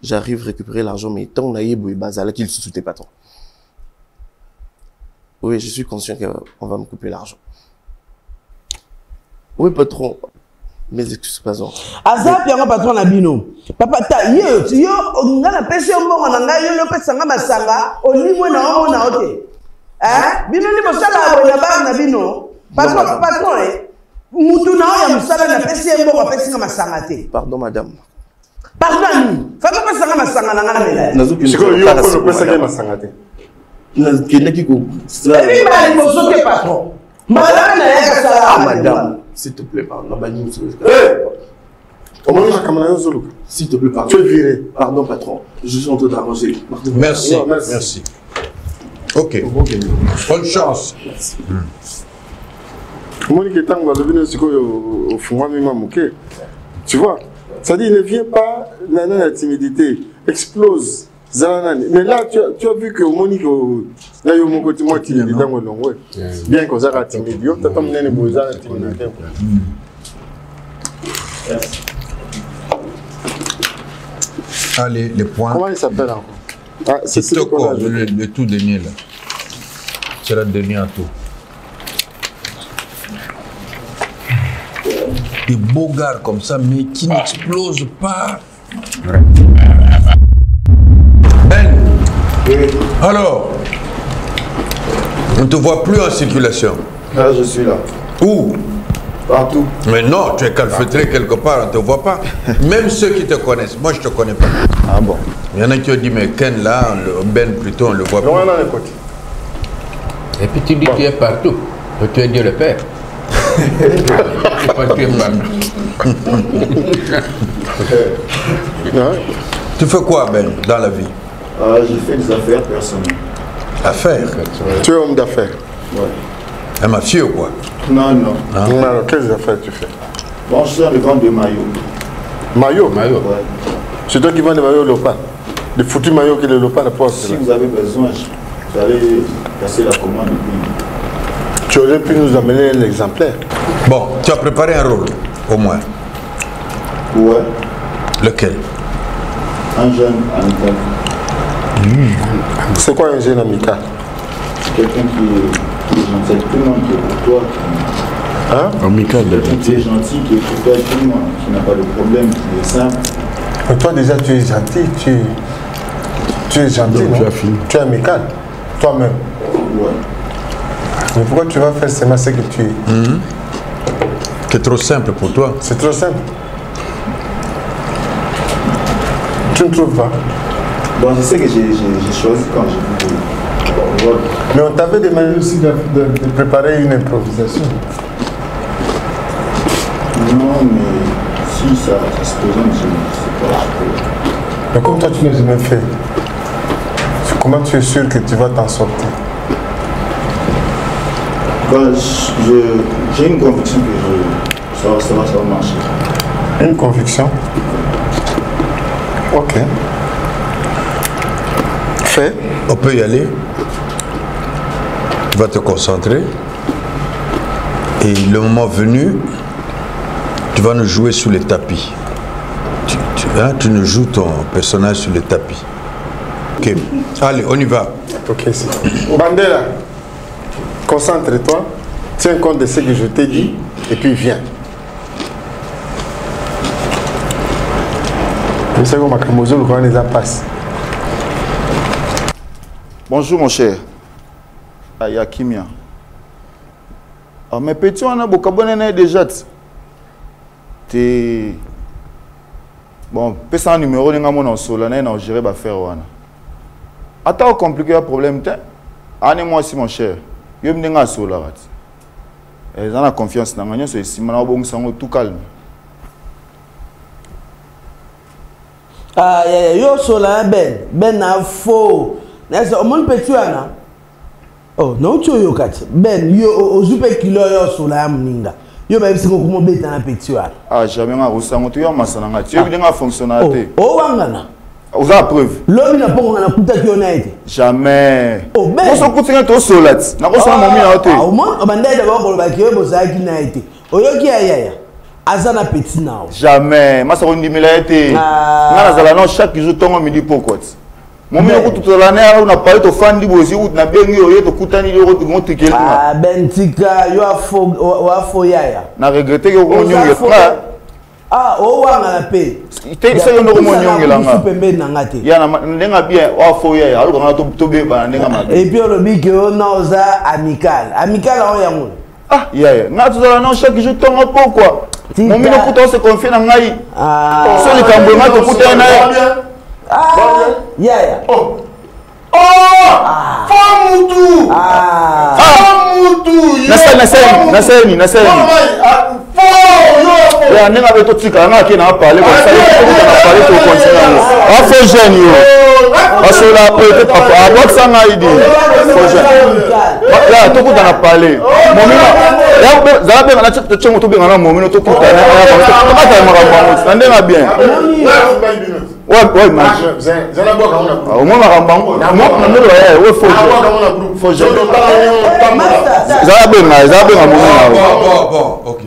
j'arrive à récupérer l'argent, mais tant qu'on a eu Bazala qu'il se soutenait, patron. Oui, je suis conscient qu'on va me couper l'argent. Oui, patron. Mes excuses, patron. Azap, il y a un patron à Bino. Papa, on a pêché au mort, on a pêché à Masanga, au niveau on a ok. Hein? Bino ni mosala na Bino. Patron, Moutou na mosala na pêché au mort, on pêché à Masanga. Pardon, madame. Pardon, fais pas pêché à Masanga na ngana. C'est quoi, il y a un peu pêché à Masanga. Patron. Madame, s'il te plaît, pardon. S'il te plaît, pardon. Tu es viré. Pardon, patron. Je suis en train d'arranger. Merci. Merci. Ok. Bonne chance. Tu vois, ça dit, il ne vient pas dans la timidité, explose. Mais là, tu as vu que Monique, là, il y a mon côté timide dans le long. Bien qu'on soit timide, tu as comme une bonne timidité. Allez, les points. Comment il s'appelle encore? Ah, c'est le tout dernier là. C'est le dernier à tout. Des beaux gars comme ça, mais qui n'explosent pas. Ben, alors, on ne te voit plus en circulation. Là, je suis là. Où? Partout. Mais non, tu es calfeutré quelque part, on ne te voit pas. Même ceux qui te connaissent, moi je ne te connais pas. Ah bon? Il y en a qui ont dit, mais Ken là, Ben plutôt, on ne le voit pas. Et puis tu dis que tu es partout. Tu es Dieu le Père. Tu fais quoi, Ben, dans la vie? Je fais des affaires personnelles. Affaires? Tu es homme d'affaires? Ouais. Un mafieux ou quoi? Non, non. Hein? Alors, quelles affaires tu fais? Bon, je suis dans le vente de maillots. Maillots? Ouais. C'est toi qui vends des maillots Lopa? Des foutus maillots que les Lopa ne posent? Si vous avez besoin, vous allez passer la commande. Tu aurais pu nous amener un exemplaire. Bon, tu as préparé un rôle, au moins. Ouais. Lequel? Un jeune amical. C'est quoi un jeune amical? C'est quelqu'un qui est gentil, tout le monde qui est pour toi. Hein? Amical de quelqu'un qui est gentil, qui est pour toi, tout le monde, qui n'a pas de problème, qui est simple. Mais toi déjà tu es gentil, tu es gentil, non? Tu es amical, toi-même. Ouais. Mais pourquoi tu vas faire seulement ce que tu es? C'est trop simple pour toi. C'est trop simple. Tu ne trouves pas? Bon, je sais que j'ai choisi quand j'ai vu. Mais on t'avait demandé aussi de préparer une improvisation. Non, mais si ça se présente, je ne sais pas. Mais comme toi tu n'as jamais fait, comment tu es sûr que tu vas t'en sortir? Ben, j'ai une conviction que ça va marcher. Une conviction? Ok. Fait. On peut y aller. Tu vas te concentrer. Et le moment venu, tu vas nous jouer sur les tapis. Tu nous joues ton personnage sur les tapis. Ok. Allez, on y va. Ok, c'est. Bandela, concentre-toi. Tiens compte de ce que je t'ai dit et puis viens. Je sais que ma camozo le connaît déjà passe. Bonjour mon cher. Aya Kimia. Ah mais petit on a beaucoup bonne déjà. T'es bon, pesa un numéro ninga mon solo na na gérer ba faire wana. Attends compliqué le problème t'es. Année moi aussi mon cher. Yo mninga solo rat. Ils ont la confiance dans nous, c'est si maintenant bon sang tout calme. Ah yo sola ben a faux. N'est-ce au monde petit ana. Oh non tu yo kat. Ben yo ozupe kilo yo sola mninga. Yo ba bisingo kuma beta na petit ana. Ah jamais nga rosango tu yo masana nga. Tu bien fonctionnalité. Oh wangana. Vous avez preuve. L'homme n'a pas on a kuta ki on a été. Jamais. Oh ben. On s'en continue to solat. Na ko sa momi na hote. Ah au moins on bande d'abord ko ba ki bo sa ki na été. Oyo ki aya. Azana petit nao. Jamais. Ma sa on dimela été. Nga na zala no chaque jour tongo midi pokot. Momi ko tout la na on a parlé to fan di bosi ou na bengi oyo to kutani yo ko monte kelma. Ah ben tika yo afo yaya. Na regretter ko ko nyonge tra. Ah, oh, on a la paix. C'est un homme qui a bien, on faut y aller. Alors, on a tout bien. Et puis, on a dit qu'on a amical. Amical, on y a. Ah, non, chaque jour, tu as pourquoi. Mon mille couteau se confie dans l'aïe. Ah, sur les cambrements, tu coûtes un aïe. Ah, yeah. Oh, Famoutou. Ah, Famoutou. Nasseni. Ya nenga beto tika nga ki na parler comme ça il faut parler to continuer a faut jeune yo parce que là peut-être à box ça nga idi faut jeune là to kuta na parler momino ya za be na to tchengo to be na momino to kuta na to ba ta mara ba ndenga bien ouais ma za na boka ona au moins mara ba mo na ndelo ya we faut jeune za be na momino bon OK.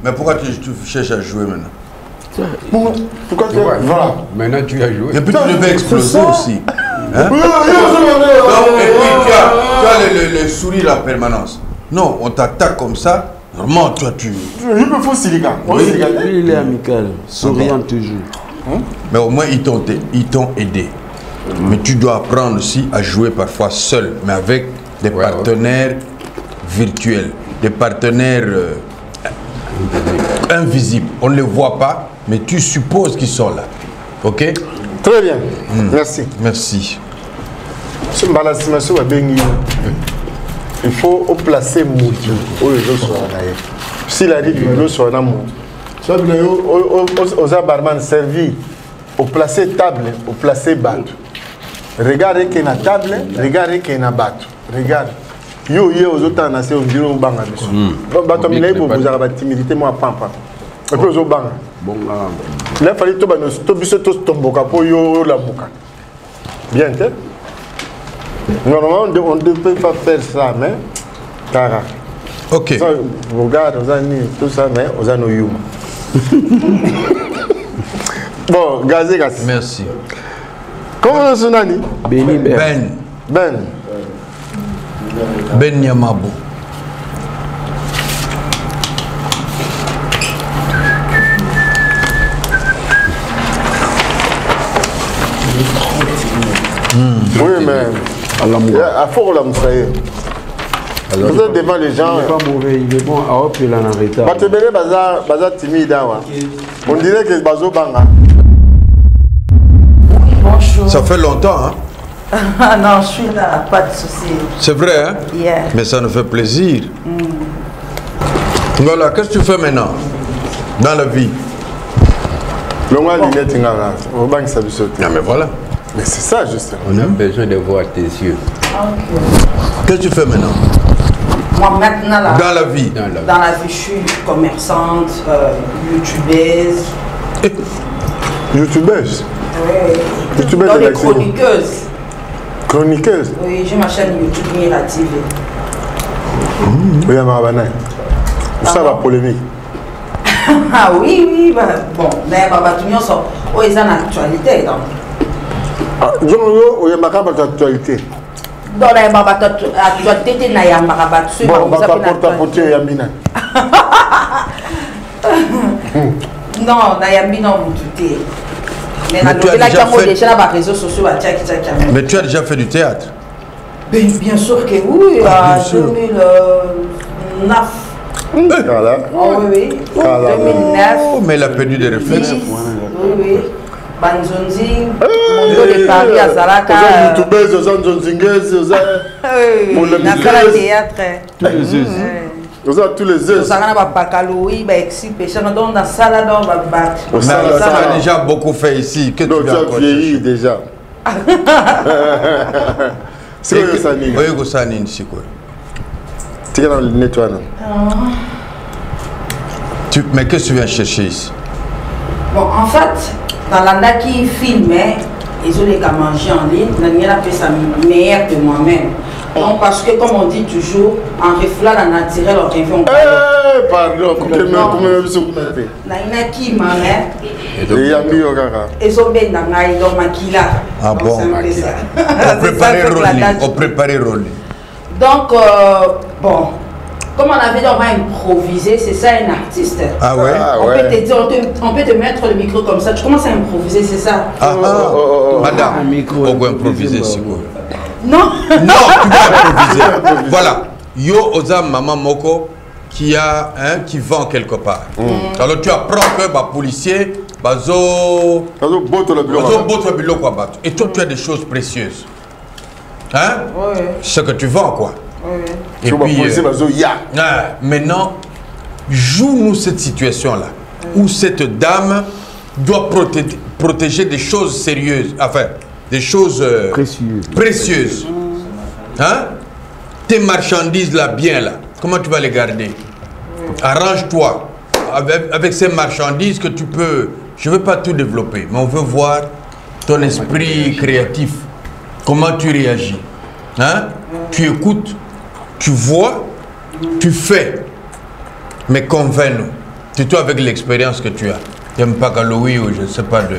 Mais pourquoi tu cherches à jouer maintenant? Pourquoi tu voilà. Maintenant tu as joué. Et puis tu devais exploser aussi. Hein? Donc, et puis tu as le sourire la permanence. Non, on t'attaque comme ça. Normalement, toi tu. Il me faut silica. Il est amical, souriant toujours. Mais au moins ils t'ont aidé. Mais tu dois apprendre aussi à jouer parfois seul, mais avec des partenaires virtuels, des partenaires invisibles. On ne les voit pas, mais tu supposes qu'ils sont là. Ok? Très bien. Merci. Merci. Il faut placer Mouti où les autres sont là. S'il a dit que les autres sont là, aux barman servi, au placer table, au placer bateau. Regardez qu'il y a une table, regardez qu'il y a une bateau. Regarde. Yo aux autres nation on dirait au banga biso. Bateau milé pour vous avoir timidité moi pampa. Et puis aux autres banga. Bon là. Là fallait tout bano to biso to tomboka po yo la muka. Bien que normalement on ne peut pas faire ça mais cara. OK. Ça, regarde aux années tout ça mais aux années yuma. Bon, gazé. Merci. Comment son nani? Ben Yamabo. Oui, mais à fort la moussaïe. Vous êtes devant les gens. Il n'est pas mauvais, il est bon à hop, il en a retard. Baza timide. On dirait que Bazo Banga. Bonjour. Ça fait longtemps, hein? Ah non, je suis là, pas de souci. C'est vrai, hein? Yeah. Mais ça nous fait plaisir. Voilà, qu'est-ce que tu fais maintenant? Dans la vie? Le mois lunette, on va ça. Ah, mais voilà. Mais c'est ça, justement. On a besoin de voir tes yeux. Ok. Qu'est-ce que tu fais maintenant? Moi, maintenant, là, dans la vie? Dans la vie, je suis commerçante, youtubeuse. Youtubeuse? Oui. Youtubeuse Dans les chroniqueuses. Chroniqueuse? Oui, j'ai ma chaîne YouTube Mira TV. Oui, ça va polémique. Ah oui, bah, bon, mais tout le monde sort. Oh, ils ont l'actualité, donc. Ah, il y a ma actualité. dans la yamba tu dois t'aider na yamba rabat sur bon va pas porter yambina non na yambina on douter mais na là quand déjà là réseaux sociaux à tchaki. Mais tu as déjà fait du théâtre? Bien sûr que oui, en 2009. Voilà. Oh oui, 2009. Oh, mais elle a perdu des réflexes. Oui. Banzonzi, Mondo de Paris à Zalaka. YouTubers, Zonzinguez, le théâtre. Tous les œufs. Vous avez un baccalauréat, bah exhibition dans la salle dans la bac. Ça a déjà beaucoup fait ici. Que tu as vieilli déjà. C'est quoi ça, Nini? Oui, ça, Nini, c'est quoi? Tu es dans le nettoyage. Mais qu'est-ce que tu viens chercher ici? Bon, en fait, dans la qui filmait, ils ont les qu'à manger en ligne, Daniel a fait sa meilleure de moi-même. Donc, parce que, comme on dit toujours, en reflet la naturel, on revient au pardon, comment vous mettez? Naina qui m'a ils ont bien dans maquilla. Ah bon? On préparait Rolly. Donc, bon, comme on avait dit, on va improviser, c'est ça un artiste. Ah ouais? Peut te dire, on peut te mettre le micro comme ça, tu commences à improviser, c'est ça? Madame, on va improviser, c'est quoi? Non. Non, tu vas improviser. Voilà. Yo oza maman moko qui vend quelque part. Alors tu apprends que les policiers et toi tu as des choses précieuses. Hein? Oui. Ce que tu vends quoi. Oui. Et puis maintenant joue-nous cette situation là où cette dame doit protéger des choses sérieuses, enfin des choses précieuses. Hein? Tes marchandises là, bien là, comment tu vas les garder? Arrange-toi avec ces marchandises que tu peux. Je ne veux pas tout développer, mais on veut voir ton esprit créatif. Comment tu réagis? Hein? Tu écoutes, tu vois, tu fais. Mais convainc-nous. C'est toi avec l'expérience que tu as. Tu n'aimes pas Galoui ou je ne sais pas de.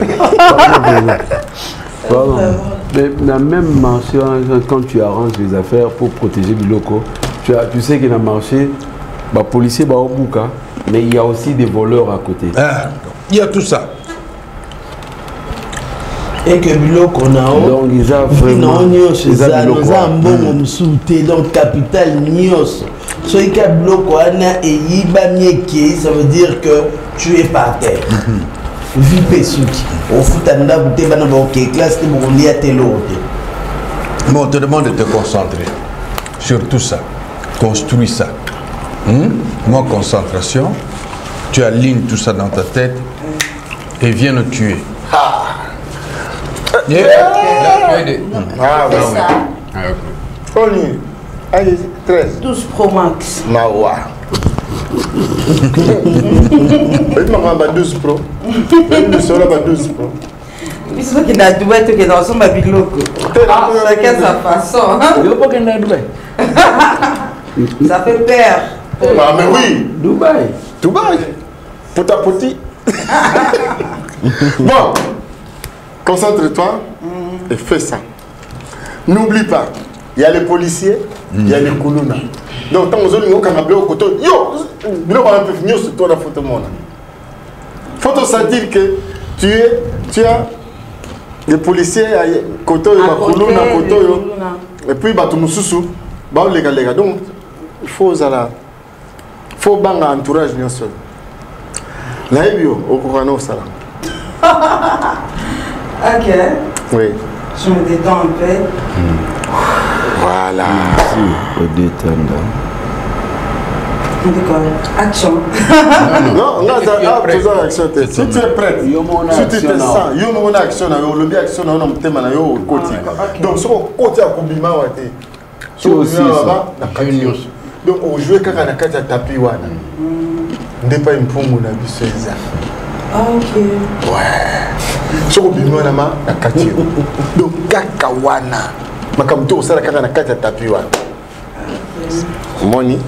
Mais la même marché, quand tu arranges les affaires pour protéger les locaux, tu sais qu'il y a un marché, les policiers sont au bouca, mais il y a aussi des voleurs à côté. Il y a tout ça. Et que biloko nao donc ils ont vraiment ils ont bon souté donc capital nyos so il y a biloko ana et yiba mieki ça veut dire que tu es par terre vie pesuki au futanda bute bana ba OK classe te bolia telo. Bon, on te demande de te concentrer sur tout ça. Construis ça. Moi, concentration, tu alignes tout ça dans ta tête et viens nous tuer. Ah oui. Allez, 13. 12 Pro Max. Mawa. Il m'a 12 Pro. Il sera 12 Pro. Il faut qu'il a doué tout qui est dans son babiloko. Chacun sa façon. Ça fait peur. Ah mais oui. Dubaï. Pota poti. Bon. Concentre-toi et fais ça. N'oublie pas, il y a les policiers, il y a les koulouna. Donc, quand vous avez un côté, il faut sentir que tu as des policiers à côté, et puis donc il faut un entourage. Là, il y a ça. Ok. Oui. Je me détends un peu. Voilà. Au détendre. D'accord. Action. Non, action. Si tu es prête, si tu te sens, il y a une action, il y a action, donc, ce côté à Koubima, donc, on joue quand on a quatre tapis. On n'est pas une pomme, on a vu ça. Ok. Ouais. So bimwa na ma na kati. Donc kaka wana. Makamto osala kaka na kati ya tapi wana. Moni.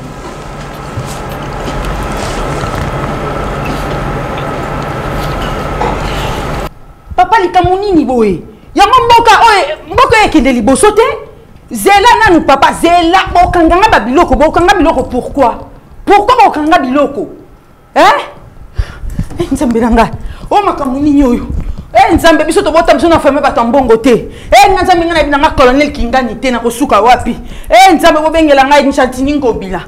Papa likamuni ni boye. Yango mboka ekende liboso te. Zela nanu papa, zela bokanganga babiloko, bokanga biloko pourquoi? Pourquoi bokanga biloko? Hein? Nzambe nanga. Oh makamuni nyoyo. Nzambe biso to bota biso na famille batambongo te. Nzambe ngana binanga colonel Kingani te na kosuka wapi. Nzambe bobengela ngai nchatini ngobila.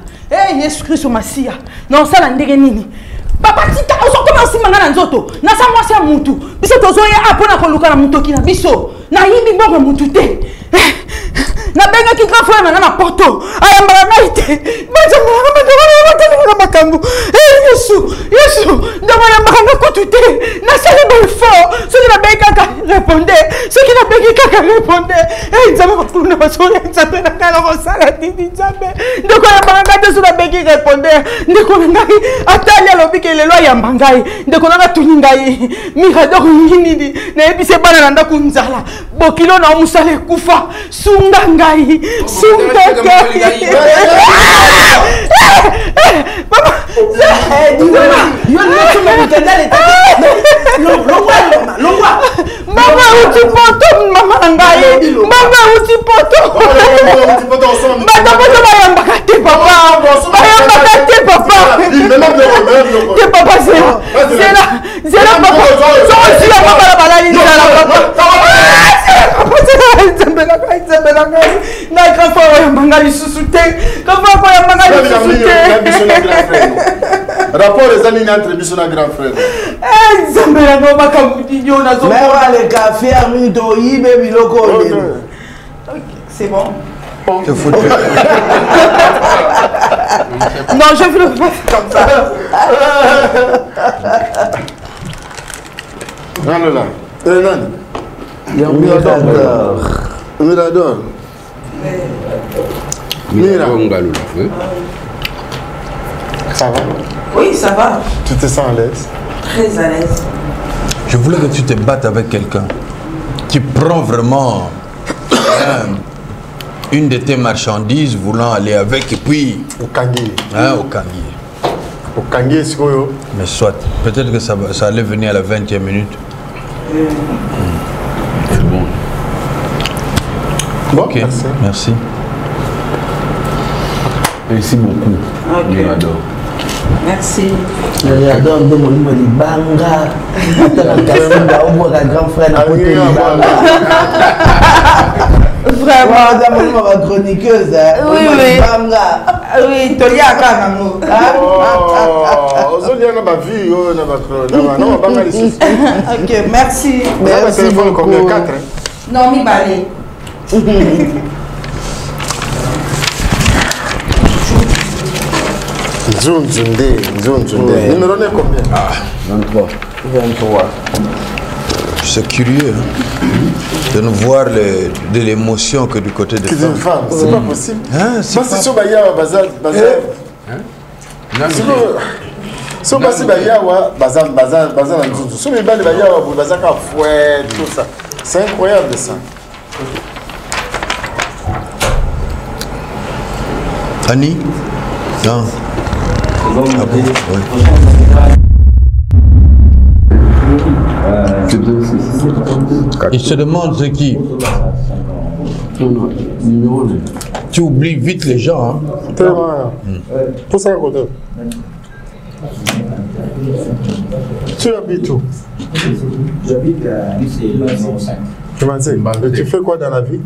Yesu Christ Masia. Non sala ndenge nini? Papa tika ozokoma osimanga na nzoto. Na sa mwasi ya mutu. Biso tozoya apona koluka na mutoki na biso. Na yimbi bongo mutu te. Na benga ki grand frère na porto. Ayamba na ite. Banzambe na makambo. Yesu, ndamana makanga kotute. Na sali bon fort. Ce qui na benga ka répondait. Ce qui na benga ka répondait. Nzambe bakuna basoya nzambe na kala kosala tini nzambe. Ndeko ya makanga te so na benga répondait. Ndeko na ngai atali alobi ke lelo ya mangai. Ndeko na tuni ngai. Mirador nini na ebise bana na ndako nzala. Bokilo na musale kufa. Sunga ngai. Sunga ngai. Papa. Mama uti poto mama ngai. Mama uti poto. Mama poto bayamba kate papa. Bayamba kate papa. Te papa zela papa. So si la mama la balali zela papa. Nzambe na ngai. Na kafa bayamba ngai susute. Kafa bayamba ngai susute. Rapport les amis entre biso na grand frère. Nzambe na ngai makamudi nyo na zo. Mais on les cafés à mito yibe biloko. C'est bon. Te foutu. Non, je veux le faire comme ça. Non, là. Il y a un mirador. Mirador. Mira. Ça va? Oui, ça va. Tu te sens à l'aise? Très à l'aise. Je voulais que tu te battes avec quelqu'un qui prend vraiment une de tes marchandises voulant aller avec et puis... Au Kangui. Hein, au Kangui. Au Kangui, c'est quoi? Mais soit. Peut-être que ça allait venir à la 20e minute. C'est bon. Bon, ok, merci. Merci beaucoup. Okay. Merci. J'adore de mon numéro de Banga. Attends, on voit un grand frère à côté de Banga. Vraiment, dans mon numéro de chroniqueuse. Oui, oui. Banga. Oui, Tolia Kanamo. Aujourd'hui, on a ma vie, on a ma Banga ici. Ok, merci. Merci beaucoup. Combien 4? Non, mi balé. Nzunzunde. Numéro est combien? 23. C'est curieux hein, de nous voir de l'émotion que du côté des femmes. C'est pas possible. Hein, c'est pas possible. Bazar. Si on passe bazar nzunzu. Si on est bazar fouet, tout ça. C'est incroyable ça. Annie? Non. Ah bon, Il se demande c'est qui. Non, numéro 9. Tu oublies vite les gens. Hein. Pour ça, côté. Tu habites où? J'habite à lycée 05. Tu m'as dit, et tu fais quoi dans la vie?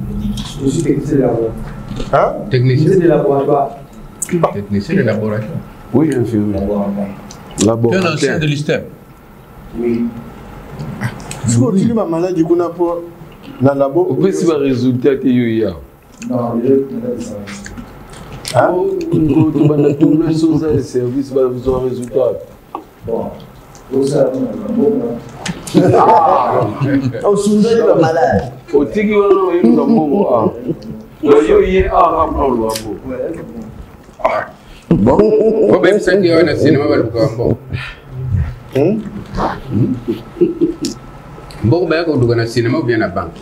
Je suis technicien de laboratoire. Hein? Technicien de laboratoire. Technicien de laboratoire. Oui, infirmier. Laboratoire. Tu es un ancien de l'ISTEM? Oui. Est-ce que tu as ma maladie qu'on a pour dans le labo? Au plus, c'est un résultat que tu as. Non, je n'ai pas hein? Tu vas tourner sur ça, les services, tu vas avoir un résultat. Bon. Tout ça, au Sundé, le malade. Au Tiki, on a eu un bon. Bon, on va ça qui est un cinéma. Bon, ben, quand on a un cinéma, on vient à la banque.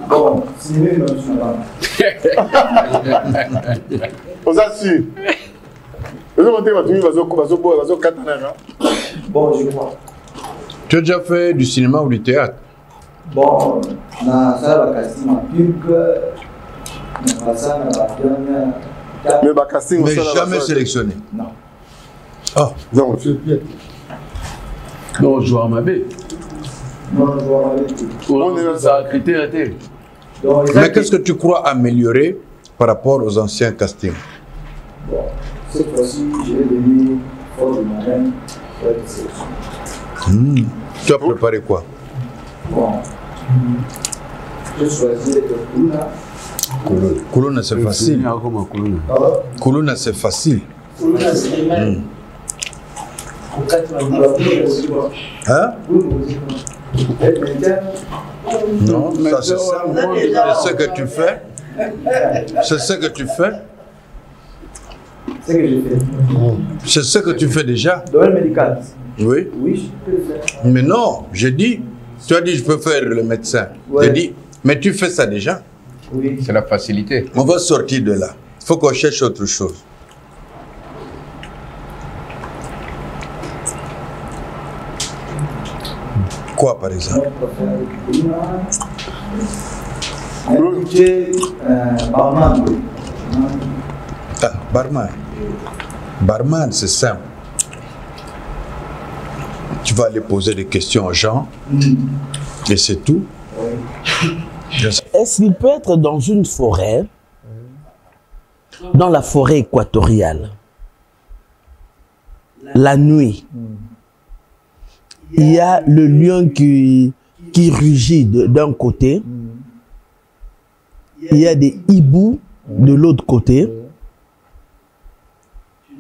Bon, cinéma, je suis à la banque. Vous assure. Bon, je crois. Tu as déjà fait du cinéma ou du théâtre? Bon, ça va casser ma pub. Mais bah casting mais jamais sélectionné. Non. Oh. Non, je bien. Non, joueur Mabé. Non, joueur Mabé. On est ça critère. Mais qu'est-ce que tu crois améliorer par rapport aux anciens castings? Bon, cette fois-ci, je vais devenir fort de moi-même pour être sélectionné. Tu as préparé quoi? Bon, j'ai choisi d'être Kuluna. Kuluna, c'est facile. Kuluna, c'est facile. Kuluna, c'est même. Hein? Non, ça c'est ça. C'est ce que tu fais. C'est ce que tu fais. C'est ce que j'ai fait. C'est ce que tu fais déjà. Domaine médical. Oui. Oui, je peux le faire. Mais non, j'ai dit. Tu as dit je peux faire le médecin. Ouais. J'ai dit, mais tu fais ça déjà. Oui. C'est la facilité. On va sortir de là. Il faut qu'on cherche autre chose. Quoi par exemple? Barman. Ah, barman. Barman, c'est simple. Tu vas aller poser des questions aux gens et c'est tout. Est-ce qu'il peut être dans une forêt, dans la forêt équatoriale, la nuit, il y a le lion qui rugit d'un côté, il y a des hiboux de l'autre côté,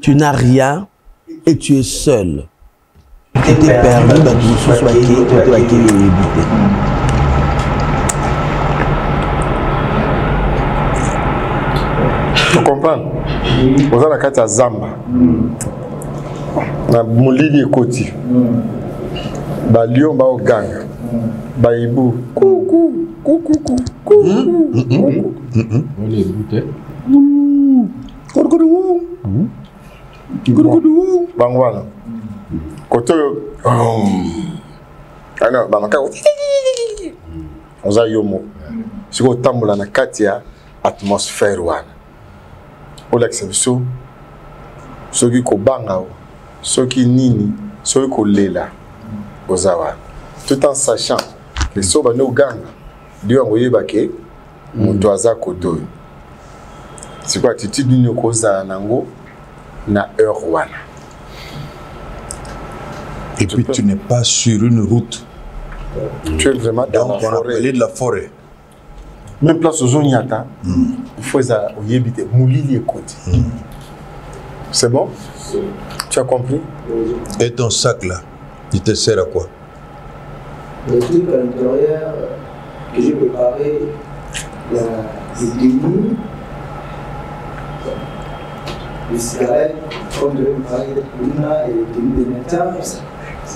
tu n'as rien et tu es seul. Tu t'es perdu, Tu comprends? Vous avez la carte à Zamba. Na molili ekoti. Ba lion ba oganga. Ba ibu. Coucou, coucou, coucou. On les goûte. Bangwana. Koto. Ana ba makako. Oza yomo. Siko tambola na kati ya atmosphère wana. Olakisa biso soki kobanga o soki nini soki kolela ozawa tout en sachant que so bano ganga dio ngoyeba ke moto aza koto c'est quoi attitude nini koza nango na heure wana. Et puis tu n'es pas sur une route. Tu es vraiment dans la forêt. De la forêt. Même place aux Zoniata, il faut éviter moulili et côté. C'est bon? Tu as compris? Et ton sac là, il te sert à quoi? Le truc à l'intérieur que j'ai préparé, il y a des tenus, des cigarettes, comme je vais préparer des Kuluna et des tenues de médecin.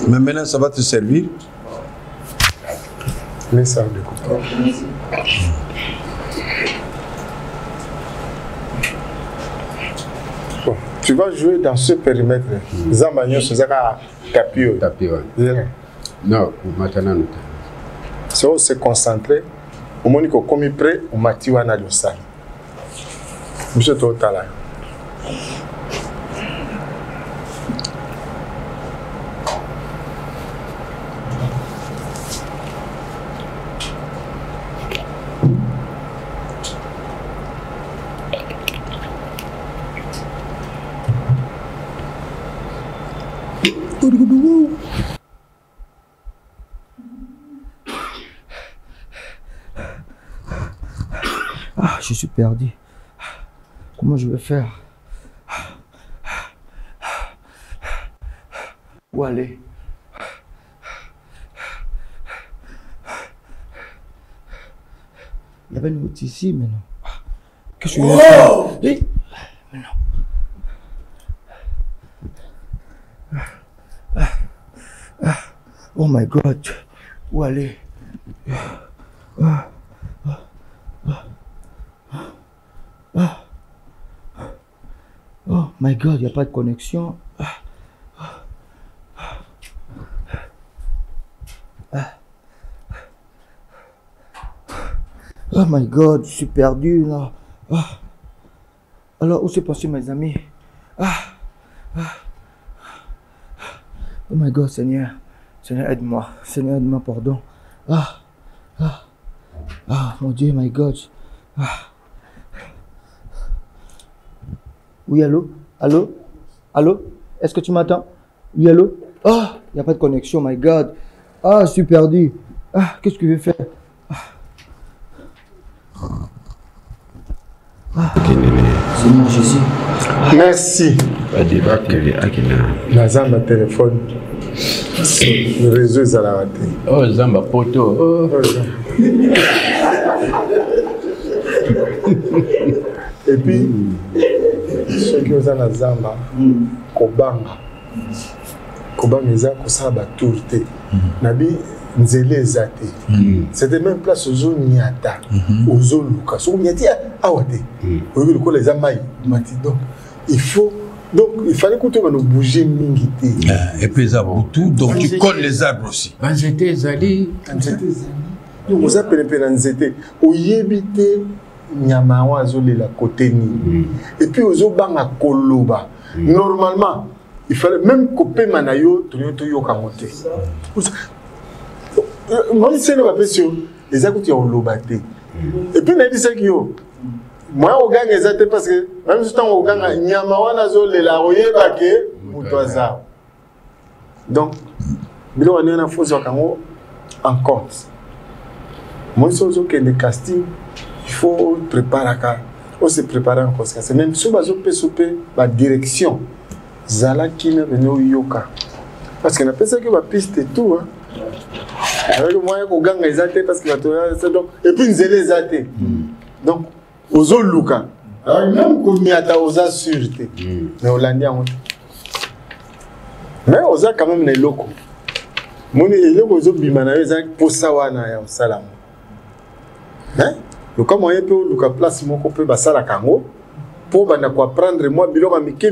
Mais maintenant ça va te servir? Mais ça de quoi? Bon, tu vas jouer dans ce périmètre. Zamagnon, c'est ça tapio. Tapio. Non, maintenant nous. C'est où se concentrer. Au moment où on est prêt, on m'a dit à le salle. Monsieur Totala. Ah, je suis perdu. Comment je vais faire? Où aller? Il y avait une route ici, mais non. Qu'est-ce que je vais faire? Mais non. Oh my God. Où aller? Oh my God, il n'y a pas de connexion. Oh my God, je suis perdu là. Alors, où s'est passé mes amis? Oh my God, Seigneur. Seigneur, aide-moi. Seigneur, aide-moi, pardon. Mon Dieu, my God. Oui, allô? Allô? Allô? Est-ce que tu m'entends? Oui, allô? Il n'y a pas de connexion, my God. Je suis perdu. Qu'est-ce que je vais faire? Seigneur Jésus. Merci. Naza ma téléphone. Le réseau est à la raté. Oh, Zamba poto. Et puis, ceux qui ont un Zamba, Kobanga. Kobanga, ils ont un tourté. Nabi, Nzele Zate. C'était même place aux zones Niata, aux zones Luka. Sur Niati, Awate. Les Amaï. Donc, il fallait que tu nous bouger Mingité. Et puis, ça tout. Donc, tu colles les arbres aussi. Banzete Zali. Donc, vous appelez Nzete. Où y habite Nyamawa Zoli la côté ni. Et puis, aux Obanga Koloba. Normalement, il fallait même couper Manayo, Toyo Kamote. Moi, c'est le rappel les actes ont lobaté. Et puis, il a dit ça que moi, au gang, ils parce que même si on gang, il y a la roye baké, Moutoisa. Donc, il y a une fois en compte. Moi, je pense que les castings, il faut préparer. On se prépare en cause. C'est même si on peut la direction. Zala qui n'a venu au yoka. Parce qu'on appelle ça que la piste et tout. Avec moi, au gang, ils ont parce que et puis ils les ont. Donc, aux autres Luka. Alors, même qu'on y a aux sûreté. Mais Hollandais, mais aux a quand même les locaux. Mon élève aux autres bimanaïs pour sawana ya salam. Hein? Le comment on peut Luka place mon copain basala kango pour bana quoi prendre moi bilo ma mike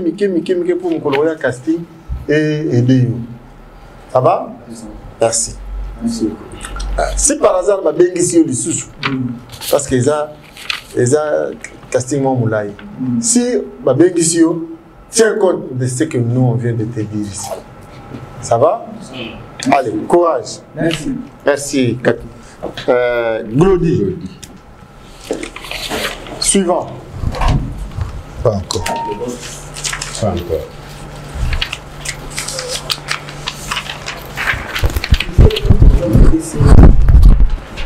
pour me colorer casting et aider. Ça va? Merci. Merci. Si par hasard ma bengi si le sous parce que ça casting mon moulay. Si ma bengi si tiens compte de ce que nous on vient de te dire ici. Ça va? Allez, courage. Merci. Merci. Glody. Suivant. Pas encore. Pas encore.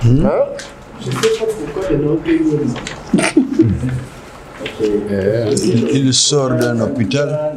Je sais pas pourquoi le nom il sort d'un hôpital